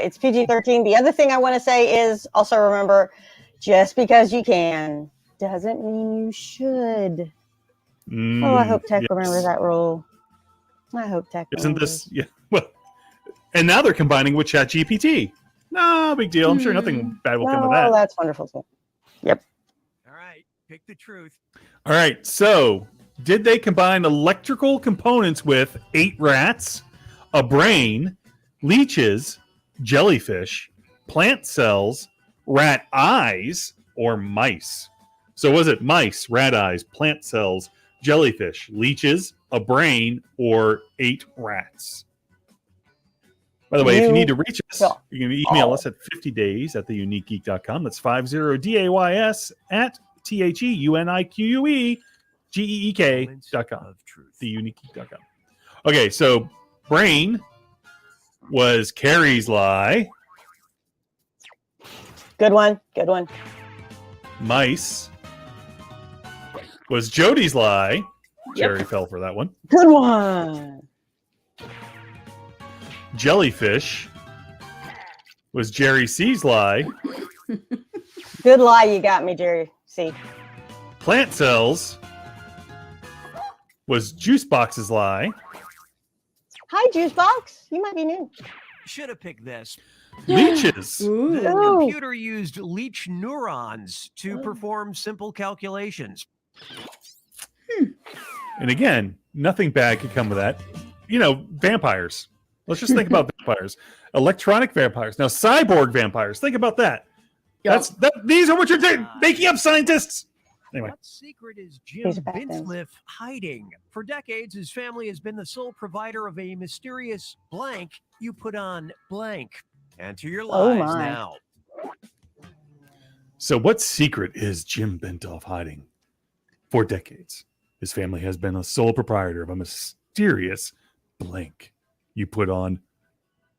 It's PG-13. The other thing I want to say is also remember, just because you can doesn't mean you should. Oh, I hope Tech remembers that rule. I hope Tech Isn't remembers. this? Yeah. Well, and now they're combining with ChatGPT. No big deal. I'm sure nothing bad will come of Oh, that. that's wonderful too. Yep. All right, pick the truth. All right. So, did they combine electrical components with 8 rats, a brain, leeches, jellyfish, plant cells, rat eyes, or mice? So, was it mice, rat eyes, plant cells, jellyfish, leeches, a brain, or 8 rats? By the way, if you need to reach us, you can email us at 50days@theuniquegeek.com. That's 50days at THEUNIQUEGEEK.com. TheUniqueGeek.com. Okay, so brain was Carrie's lie. Good one. Good one. Mice was Jody's lie. Yep. Jerry fell for that one. Good one. Jellyfish was Jerry C's lie. Good lie you got me, Jerry. See. Plant cells was Juicebox's lie. Hi, Juicebox. You might be new. Should have picked this. Leeches. The Ooh. computer used leech neurons to perform simple calculations. And again, nothing bad could come of that. You know, vampires. Let's just think about vampires. Electronic vampires. Now, cyborg vampires. Think about that. Yep. These are what you're making up, scientists. Anyway. What secret is Jim These are bad things. Bintliff hiding? For decades, his family has been the sole provider of a mysterious blank you put on blank. Enter your Oh, lies my. now. So what secret is Jim Bentoff hiding? For decades, his family has been a sole proprietor of a mysterious blank you put on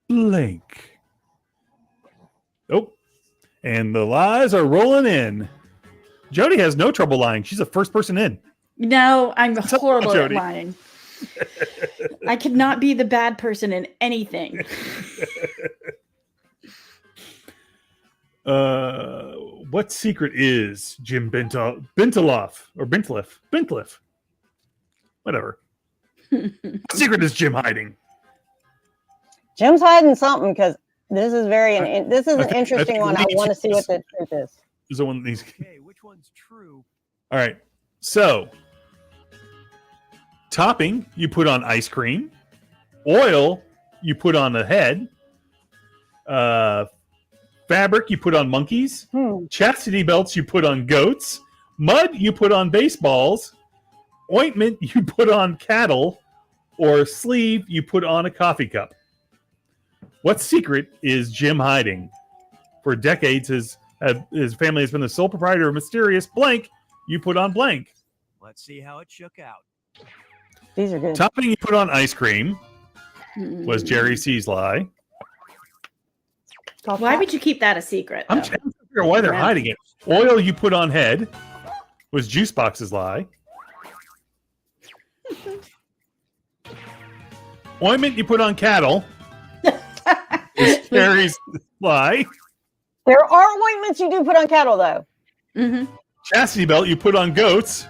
blank. Oh, and the lies are rolling in. Jody has no trouble lying. She's the first person in. No, I'm horrible at Jody. lying. I could not be the bad person in anything. What secret is Jim Bintliff? Whatever. What secret is Jim hiding? Jim's hiding something because this is this is I an think interesting one. I want to see what leeches. the truth is. Is the one these. Okay, which one's true? All right. So, topping you put on ice cream, oil you put on the head, fabric you put on monkeys, chastity belts you put on goats, mud you put on baseballs, ointment you put on cattle, or sleeve you put on a coffee cup. What secret is Jim hiding? For decades, his family has been the sole proprietor of mysterious blank you put on blank. Let's see how it shook out. These are good. Topping you put on ice cream was Jerry C's lie. Cough, Why cough. would you keep that a secret? I'm though? trying to figure out why they're hiding it. Oil you put on head was Juicebox's lie. Ointment you put on cattle is Jerry's lie. There are ointments you do put on cattle, though. Mhm. Chastity belt you put on goats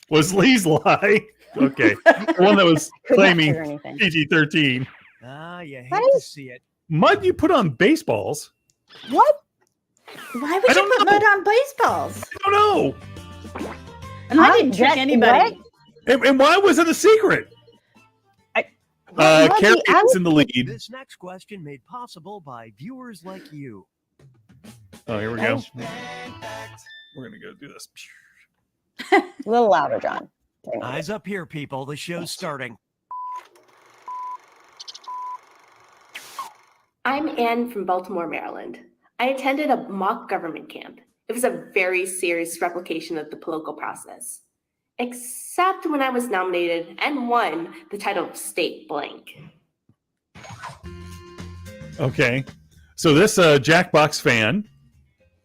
was Lee's lie. Okay. The one that was Could not claiming figure anything. PG-13. Ah, you hate That to is- see it. Mud you put on baseballs. What? Why I would you don't put know. mud on baseballs? I don't know. And I didn't trick anybody. And why was it a secret? Muddy, Carrie I is in the lead. This next question made possible by viewers like you. Oh, here we go. We're going to go do this. A little louder, John. Eyes up here, people. The show's starting. I'm Anne from Baltimore, Maryland. I attended a mock government camp. It was a very serious replication of the political process, except when I was nominated and won the title of State Blank. Okay. So this Jackbox fan,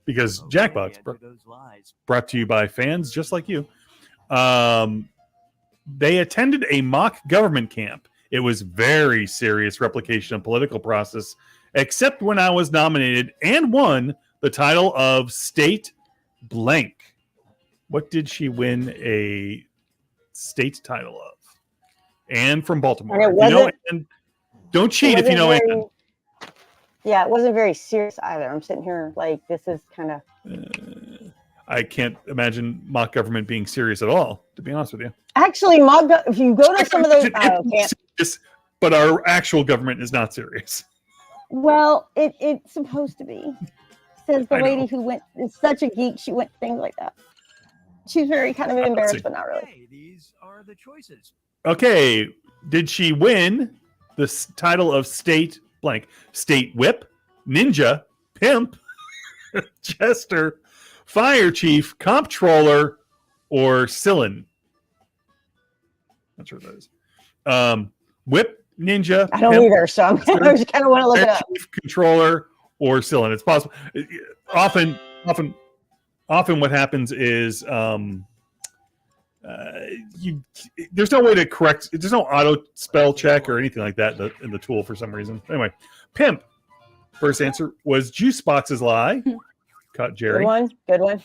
because Okay, Jackbox answer those lies. brought to you by fans just like you, they attended a mock government camp. It was very serious replication of political process, except when I was nominated and won the title of State Blank. What did she win a state title of? Anne from Baltimore. And it If you know wasn't- Anne, don't cheat It if you know wasn't Anne. very- Yeah, it wasn't very serious either. I'm sitting here like this is kind of. I can't imagine mock government being serious at all, to be honest with you. Actually, if you go to some of those, But our actual government is not serious. well, it's supposed to be. Says the I know. lady who is such a geek. She went to things like that. She's very kind of embarrassed, see. but not really. Hey, these are the choices. Okay, did she win the title of state blank? State whip, ninja, pimp, jester, fire chief, comptroller, or Cillin? Not sure what that is. Whip, ninja, I don't pimp, either, so I just kind of want to look it fire up. chief, controller, or Cillin. It's possible. Often what happens is there's no way to correct. There's no auto spell check or anything like that in the tool for some reason. Anyway, pimp. First answer was Juice Box's lie. Caught Jerry. Good one.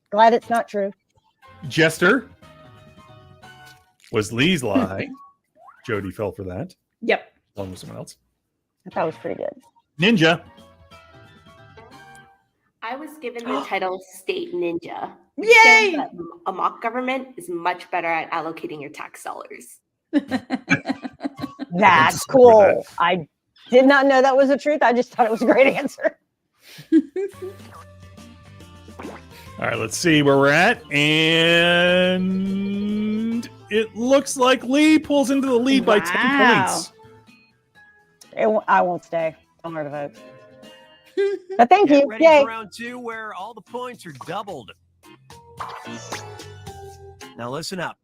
Glad it's not true. Jester was Lee's lie. Jody fell for that, Yep. along with someone else. I thought it was pretty good. Ninja. I was given the title State Ninja. Yay! Shows that a mock government is much better at allocating your tax dollars. That's cool. I did not know that was the truth. I just thought it was a great answer. All right, let's see where we're at. And it looks like Lee pulls into the lead by 10 Wow. points. I won't stay. Don't hurt a vote. But thank Get you. ready Yay. for round 2 where all the points are doubled. Now listen up.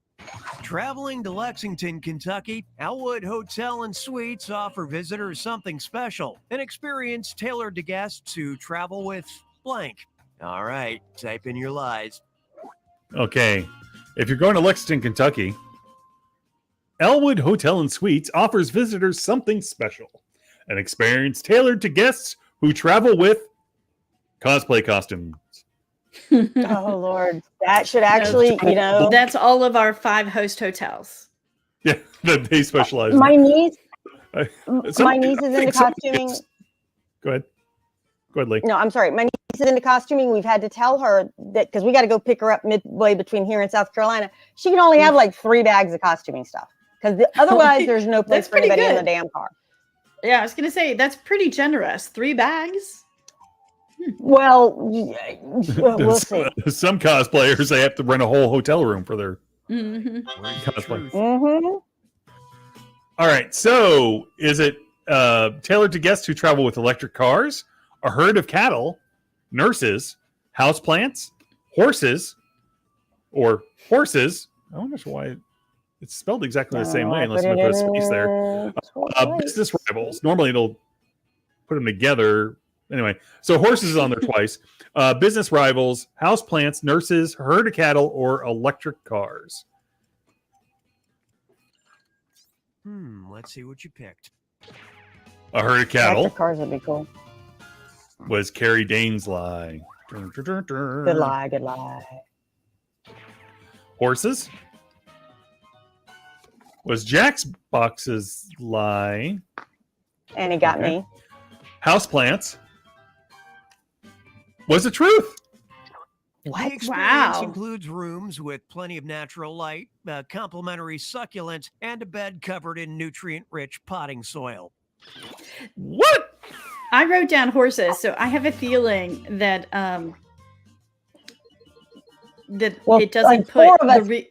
Traveling to Lexington, Kentucky, Elwood Hotel and Suites offer visitors something special, an experience tailored to guests who travel with blank. All right, type in your lies. Okay, if you're going to Lexington, Kentucky, Elwood Hotel and Suites offers visitors something special, an experience tailored to guests who travel with cosplay costumes. Oh Lord, that should actually, That's all of our 5 host hotels. Yeah, they specialize. in my that. niece, Some- my niece is I into think some costuming. kids- Go ahead, Lee. No, I'm sorry. My niece is into costuming. We've had to tell her that because we got to go pick her up midway between here and South Carolina. She can only have like 3 bags of costuming stuff because otherwise there's no place That's for pretty anybody in the good. damn car. Yeah, I was gonna say that's pretty generous. 3 bags. Well, we'll see. Some cosplayers, they have to rent a whole hotel room for their Mm-hmm. Where's the cosplay. truth? Mm-hmm. All right, so is it tailored to guests who travel with electric cars, a herd of cattle, nurses, houseplants, horses, or horses? I wonder why it's spelled exactly the same way unless I put a space there. Business rivals. Normally it'll put them together. Anyway, so horses is on there twice. Business rivals, houseplants, nurses, herd of cattle, or electric cars. Let's see what you picked. A herd of cattle Electric cars would be cool. was Carrie Dane's lie. Good lie. Good lie. Horses was Jack's Box's lie. And he got Okay. me. Houseplants was the truth. The What? experience Wow. includes rooms with plenty of natural light, a complimentary succulent, and a bed covered in nutrient-rich potting soil. What? I wrote down horses, so I have a feeling that Well, it doesn't like put 4 of the us-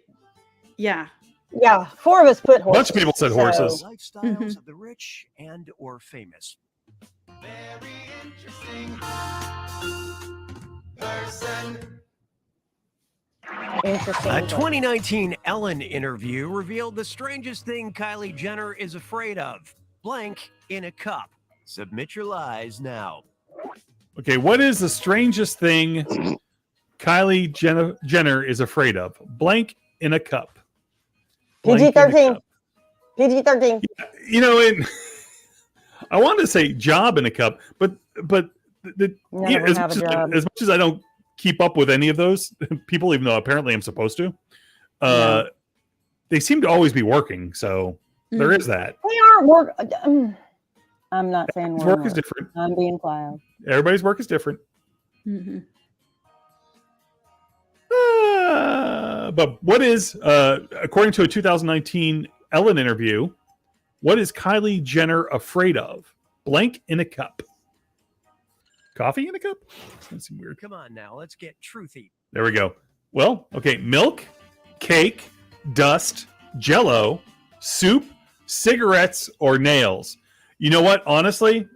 yeah. Yeah, 4 of us put A horses. bunch of people said so- horses. Lifestyles Mhm. of the rich and or famous. Interesting. A 2019 Ellen interview revealed the strangest thing Kylie Jenner is afraid of. Blank in a cup. Submit your lies now. Okay, what is the strangest thing Kylie Jenner is afraid of? Blank in a cup. Blank in a PG-13. cup. PG-13. You know, I wanted to say job in a cup, but None of them as have a much as, job. as much as I don't keep up with any of those people, even though apparently I'm supposed to. They seem to always be working, so there is that. They are work. I'm not saying Work is different. I'm being quiet. Everybody's work is different. Mm-hmm. But what is, according to a 2019 Ellen interview, what is Kylie Jenner afraid of? Blank in a cup. Coffee in a cup? That seems weird. Come on now, let's get truthy. There we go. Well, okay. Milk, cake, dust, jello, soup, cigarettes, or nails. You know what? Honestly,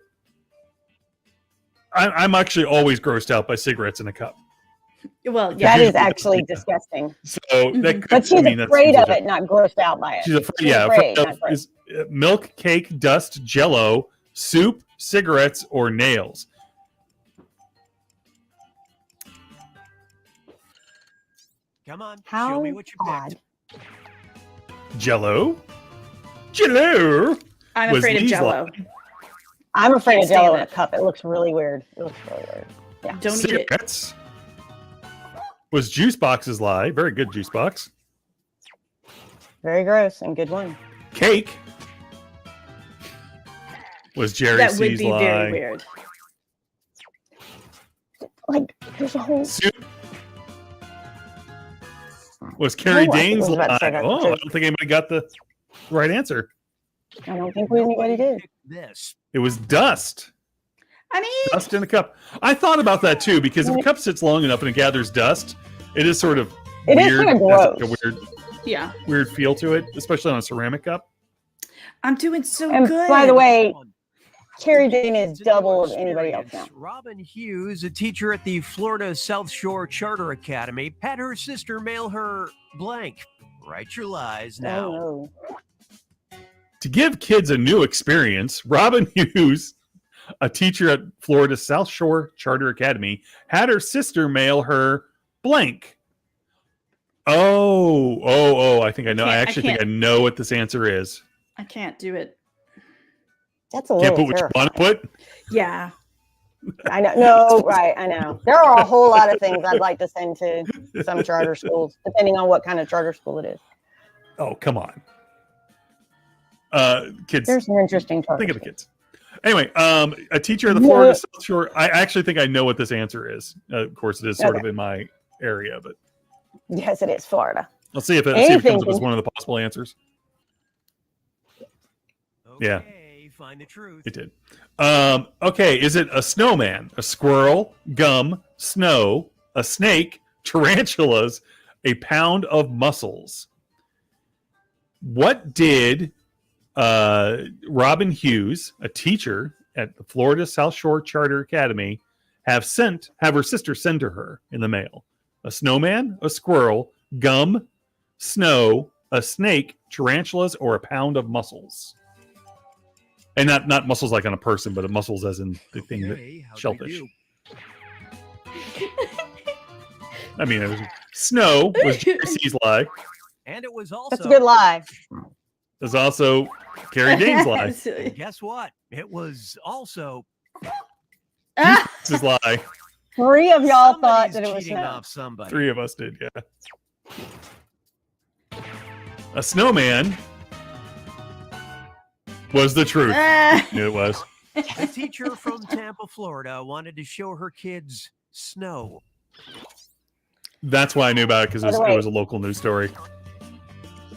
I'm actually always grossed out by cigarettes in a cup. Well, yeah. That is actually disgusting. So that could, But she's afraid of it, not grossed out by it. She's afraid of is milk, cake, dust, jello, soup, cigarettes, or nails. Come on, How show me what you odd. picked. Jello? Jello? I'm was afraid of Lee's Jello. line. I'm afraid Can't of Jello in stand a cup. It looks really weird. It looks really weird. Yeah. Don't eat it. Cigarettes was Juice Box's lie. Very good, Juice Box. Very gross and good one. Cake was Jerry That C's would be lie. very weird. Like, there's a whole. Soup was Carrie Oh, I Dane's was about to lie. say that Oh, too. I don't think anybody got the right answer. I don't think anybody did. Pick this. It was dust. I mean, Dust in a cup. I thought about that too, because if a cup sits long enough and it gathers dust, it is sort of It is weird. kind of It has like gross. yeah. a weird feel to it, especially on a ceramic cup. I'm doing so And good. by the way, One. Carrie Dane is To know double of anybody else now. experience, Robin Hughes, a teacher at the Florida South Shore Charter Academy, had her sister mail her blank. Write your lies now. Oh, no. To give kids a new experience, Robin Hughes, a teacher at Florida South Shore Charter Academy, had her sister mail her blank. Oh, I think I know. I actually think I know what this answer is. I can't do it. That's a Can't little put what you terrifying. want to put? Yeah. I know. No, right. I know. There are a whole lot of things I'd like to send to some charter schools, depending on what kind of charter school it is. Oh, come on. Kids. There's some interesting charter Think of the schools. kids. Anyway, a teacher at the Florida South Shore. I actually think I know what this answer is. Of course, it is sort of in my area, but Yes, it is Florida. let's see if it Anything comes up as can- one of the possible answers. Yeah. Okay, find the truth. It did. Okay, is it a snowman, a squirrel, gum, snow, a snake, tarantulas, a pound of mussels? What did Robin Hughes, a teacher at the Florida South Shore Charter Academy, have her sister send to her in the mail? A snowman, a squirrel, gum, snow, a snake, tarantulas, or a pound of mussels? And not mussels like on a person, but mussels as in the thing Okay, that how'd we shellfish. do? I mean, it was snow was Jerry C's lie. And it was also. That's a good lie. There's also Carrie Dane's lie. And guess what? It was also. Ah! This is lie. 3 of y'all thought somebody's that it was cheating snow. off somebody. 3 of us did, yeah. A snowman was the truth. Ah! Knew it was. A teacher from Tampa, Florida, wanted to show her kids snow. That's why I knew about it, because By the way- it was a local news story.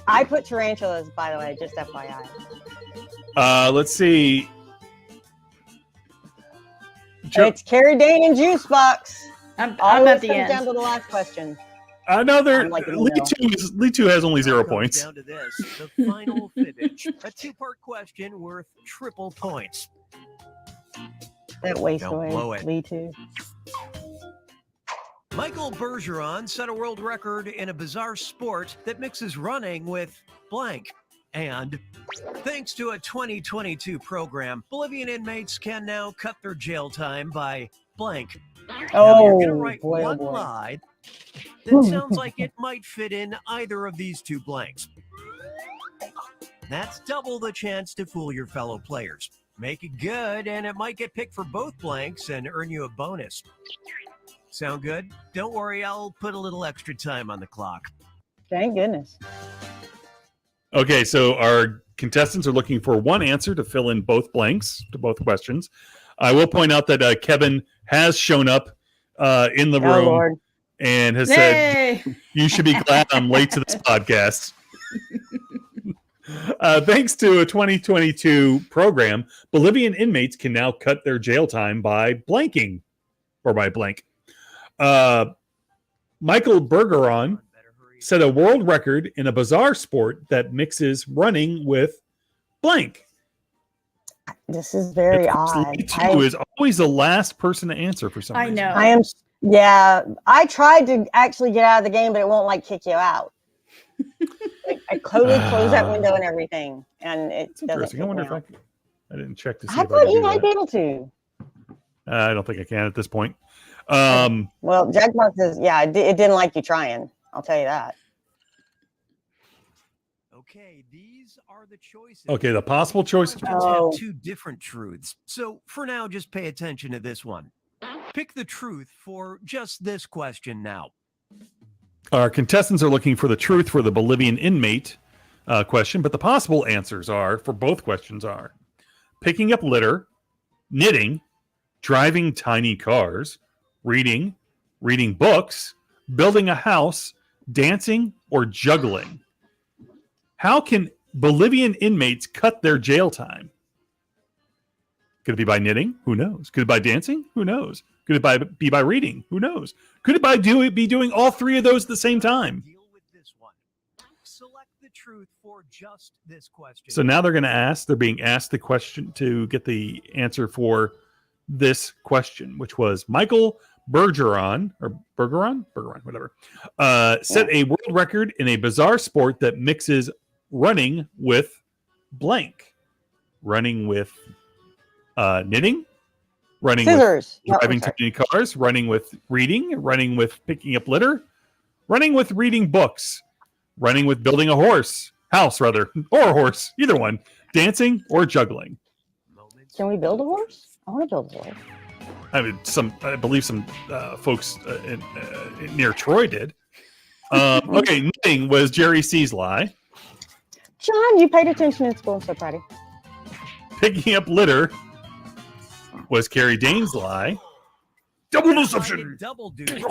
I put tarantulas, by the way, just FYI. Let's see. It's Carrie Dane and Juice Box. I'm Always at the comes end. down to the last question. No, I'm like, no. Lee 2 has only 0 Comes points. Down to this, the final fibbage. A 2-part question worth triple points. That waste Don't blow away. it. Me too. Michael Bergeron set a world record in a bizarre sport that mixes running with blank. And thanks to a 2022 program, Bolivian inmates can now cut their jail time by blank. Now you're going to write boy, oh one boy. lie that sounds like it might fit in either of these 2 blanks. That's double the chance to fool your fellow players. Make it good, and it might get picked for both blanks and earn you a bonus. Sound good? Don't worry, I'll put a little extra time on the clock. Thank goodness. Okay, so our contestants are looking for one answer to fill in both blanks to both questions. I will point out that Kevin has shown up in the Oh, room Lord. and has said, Yay! you should be glad I'm late to this podcast. Thanks to a 2022 program, Bolivian inmates can now cut their jail time by blanking or by blank. Michael Bergeron set a world record in a bizarre sport that mixes running with blank. This is very odd. Who is always the last person to answer for some I reason. know. I am. Yeah, I tried to actually get out of the game, but it won't like kick you out. Like, I close that window and everything, and it It's doesn't. interesting. I kick wonder me if out. I didn't check to see I if I thought could you do might be that. able to. I don't think I can at this point. Well, Jackbox says, yeah, it didn't like you trying. I'll tell you that. Okay, these are the choices. Okay, the possible choices. Questions Oh. have two different truths. So for now, just pay attention to this one. Pick the truth for just this question now. Our contestants are looking for the truth for the Bolivian inmate question, but the possible answers are for both questions are picking up litter, knitting, driving tiny cars, reading books, building a house, dancing, or juggling. How can Bolivian inmates cut their jail time? Could it be by knitting? Who knows? Could it be by dancing? Who knows? Could it be by reading? Who knows? Could it be doing all three of those at the same time? Deal with this one. Select the truth for just this question. So now they're being asked the question to get the answer for this question, which was Michael Bergeron, whatever, set a world record in a bizarre sport that mixes running with blank. Running with knitting, running Scissors. with driving tiny cars, running with reading, running with picking up litter, running with reading books, running with building a house, or a horse, either one, dancing or juggling. Can we build a horse? I want to build a horse. I mean, I believe some folks near Troy did. Okay, knitting was Jerry C's lie. John, you paid attention in school. I'm so proud of you. Picking up litter was Carrie Dane's lie. Double deception. Double duty.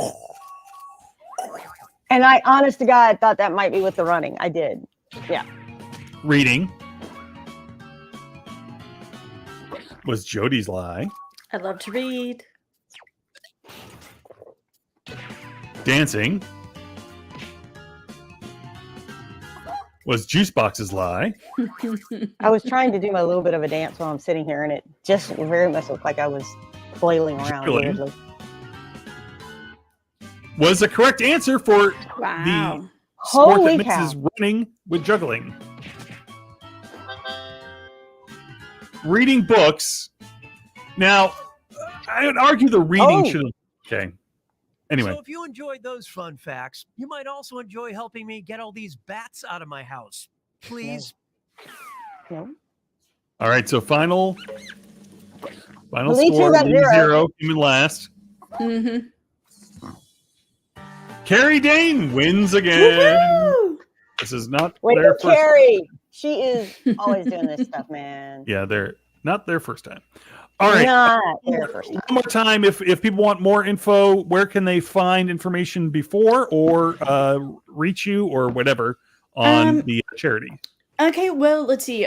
And I, honest to God, thought that might be with the running. I did. Yeah. Reading was Jody's lie. I love to read. Dancing was Juicebox's lie. I was trying to do my little bit of a dance while I'm sitting here, and it just very much looked like I was flailing around Really? weirdly. Was the correct answer for Wow. the sport Holy that mixes cow. running with juggling. Reading books. Now, I would argue the reading Oh. should have. Okay. Anyway, So if you enjoyed those fun facts, you might also enjoy helping me get all these bats out of my house. Please. No. all right. So final Well, Lee score: two got Lee zero. 0, human last. Mm-hmm. Carrie Dane wins again. Woohoo! This is not Wait, their first. Carrie. She is always doing this stuff, man. Yeah, they're not their first time. All right. Not their first time. One more time, if people want more info, where can they find information before or reach you or whatever on the charity? Okay, well, let's see. We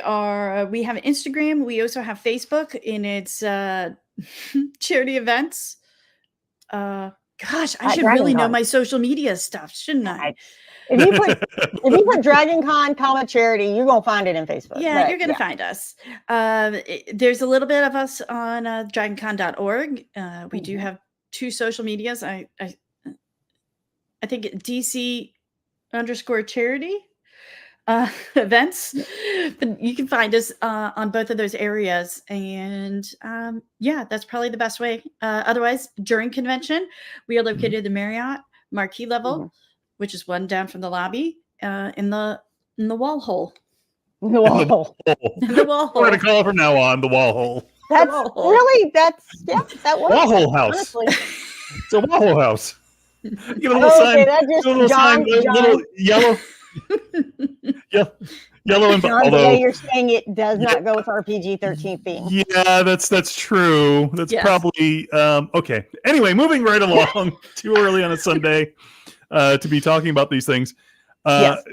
have Instagram. We also have Facebook in its charity events. Gosh, I At should really know DragonCon. my social media stuff, shouldn't I? If you put DragonCon, charity, you're gonna find it in Facebook. Yeah, But, you're going to find us. There's a little bit of us on DragonCon.org. We do have two social medias. I think DC_charity events, but you can find us on both of those areas. And yeah, that's probably the best way. Otherwise, during convention, we are located at the Marriott Marquee level, which is one down from the lobby in the wall hole. Whoa. The wall hole. We're going to call it from now on the wall hole. That's Whoa. really that works. Wall hole house. Honestly. It's a Waffle House. Get a little sign. that just Get a little sign. Little yellow. Yellow and John, the although way you're saying it does not go with our PG-13 theme. yeah, that's true. That's Yes. probably okay. Anyway, moving right along. Too early on a Sunday to be talking about these things. Yes.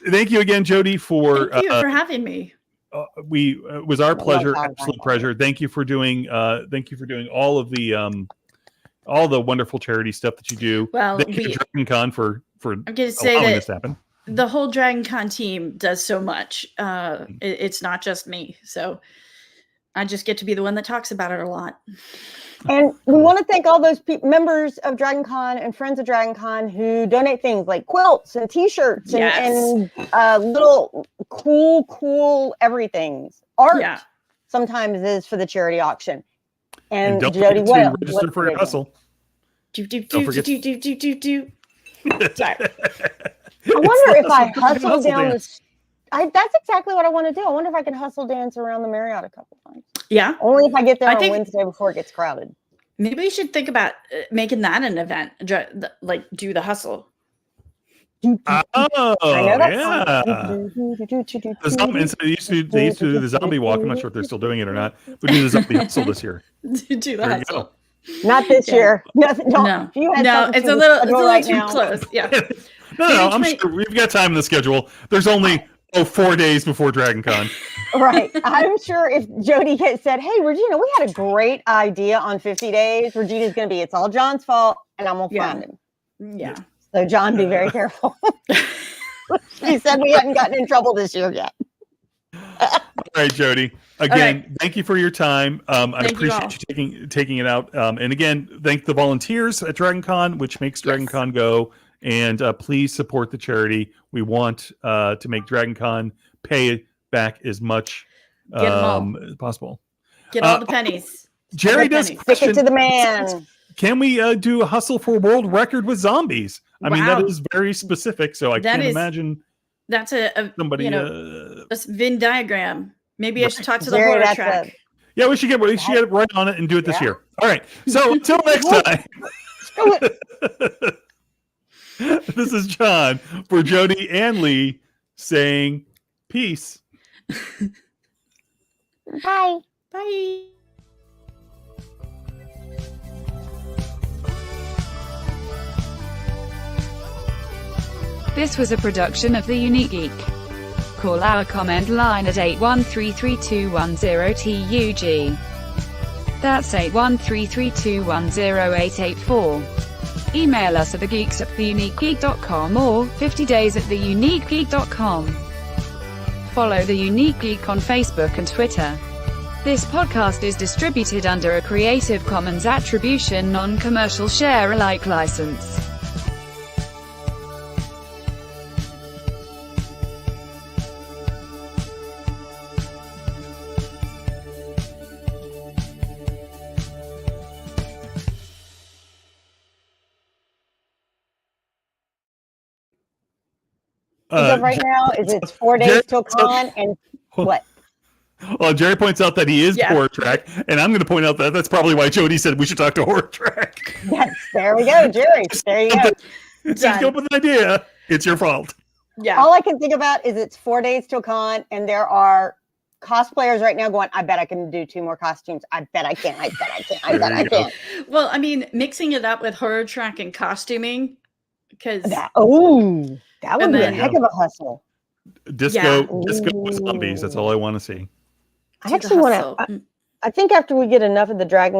Thank you again, Jody, for Thank you for having me. it was our pleasure, time. absolute pleasure. Thank you for doing all of the wonderful charity stuff that you do. Well, Thank you to DragonCon for I'm going to say allowing that this to happen. the whole DragonCon team does so much. It's not just me. So I just get to be the one that talks about it a lot. And we want to thank all those members of DragonCon and friends of DragonCon who donate things like quilts and T-shirts and little cool everything's. Art sometimes is for the charity auction. And don't Jody, forget to what register for your hustle. Don't forget. Sorry. I wonder if I hustle hustle down dance. that's exactly what I want to do. I wonder if I can hustle dance around the Marriott a couple times. Yeah. Only if I get there I on think- Wednesday before it gets crowded. Maybe we should think about making that an event. Like do the hustle. Oh, I know that yeah. song. The zombie, they used to do the zombie walk. I'm not sure if they're still doing it or not. But do the zombie hustle this year. Do the There you hustle. go. Not this year. Nothing. No, If you had no, something it's to a little schedule too right now. close. Yeah. No, I'm Maybe- sure we've got time in the schedule. There's only 4 days before DragonCon. Right. I'm sure if Jody said, "Hey, Regina, we had a great idea on 50 days," Regina's going to be, "It's all John's fault, and I'm going to Yeah. find him." Yeah. So, John, be very careful. He said we hadn't gotten in trouble this year yet. All right, Jody. Again, thank you for your time. I Thank you all. appreciate you taking it out. And again, thank the volunteers at DragonCon, which makes DragonCon go. And please support the charity. We want to make DragonCon pay back as much Get 'em all. as possible. Get all the pennies. Jerry the does pennies. Stick it question, to the man. can we do a hustle for a world record with zombies? I mean, that Wow. is very specific. So I That can't is- imagine That's a somebody. a Venn diagram. Maybe I should talk to the Jerry, horror that's track. Yeah, we should get right on it and do it this Yeah. year. All right. So until next time. Screw it. This is John for Jody and Lee saying peace. Bye. Bye. This was a production of The Unique Geek. Call our comment line at 8133210TUG. That's 81332108884. Email us at thegeeks@theuniquegeek.com or 50days@theuniquegeek.com. Follow The Unique Geek on Facebook and Twitter. This podcast is distributed under a Creative Commons Attribution Non-Commercial Share-alike license. As of right now, it's 4 days Jerry- till con, and what? Well, Jerry points out that he is Yeah. Horror Track, and I'm going to point out that that's probably why Jody said we should talk to Horror Track. There we go, Jerry. There you go. Just come up with an idea. It's your fault. Yeah. All I can think about is it's 4 days till con, and there are cosplayers right now going, "I bet I can do 2 more costumes. I bet I can. I bet I can. I bet I can." Well, I mean, mixing it up with horror track and costuming, because That would And be a then- heck of a hustle. Disco Yeah. with zombies. That's all I want to see. I actually want to. I think after we get enough of the Dragon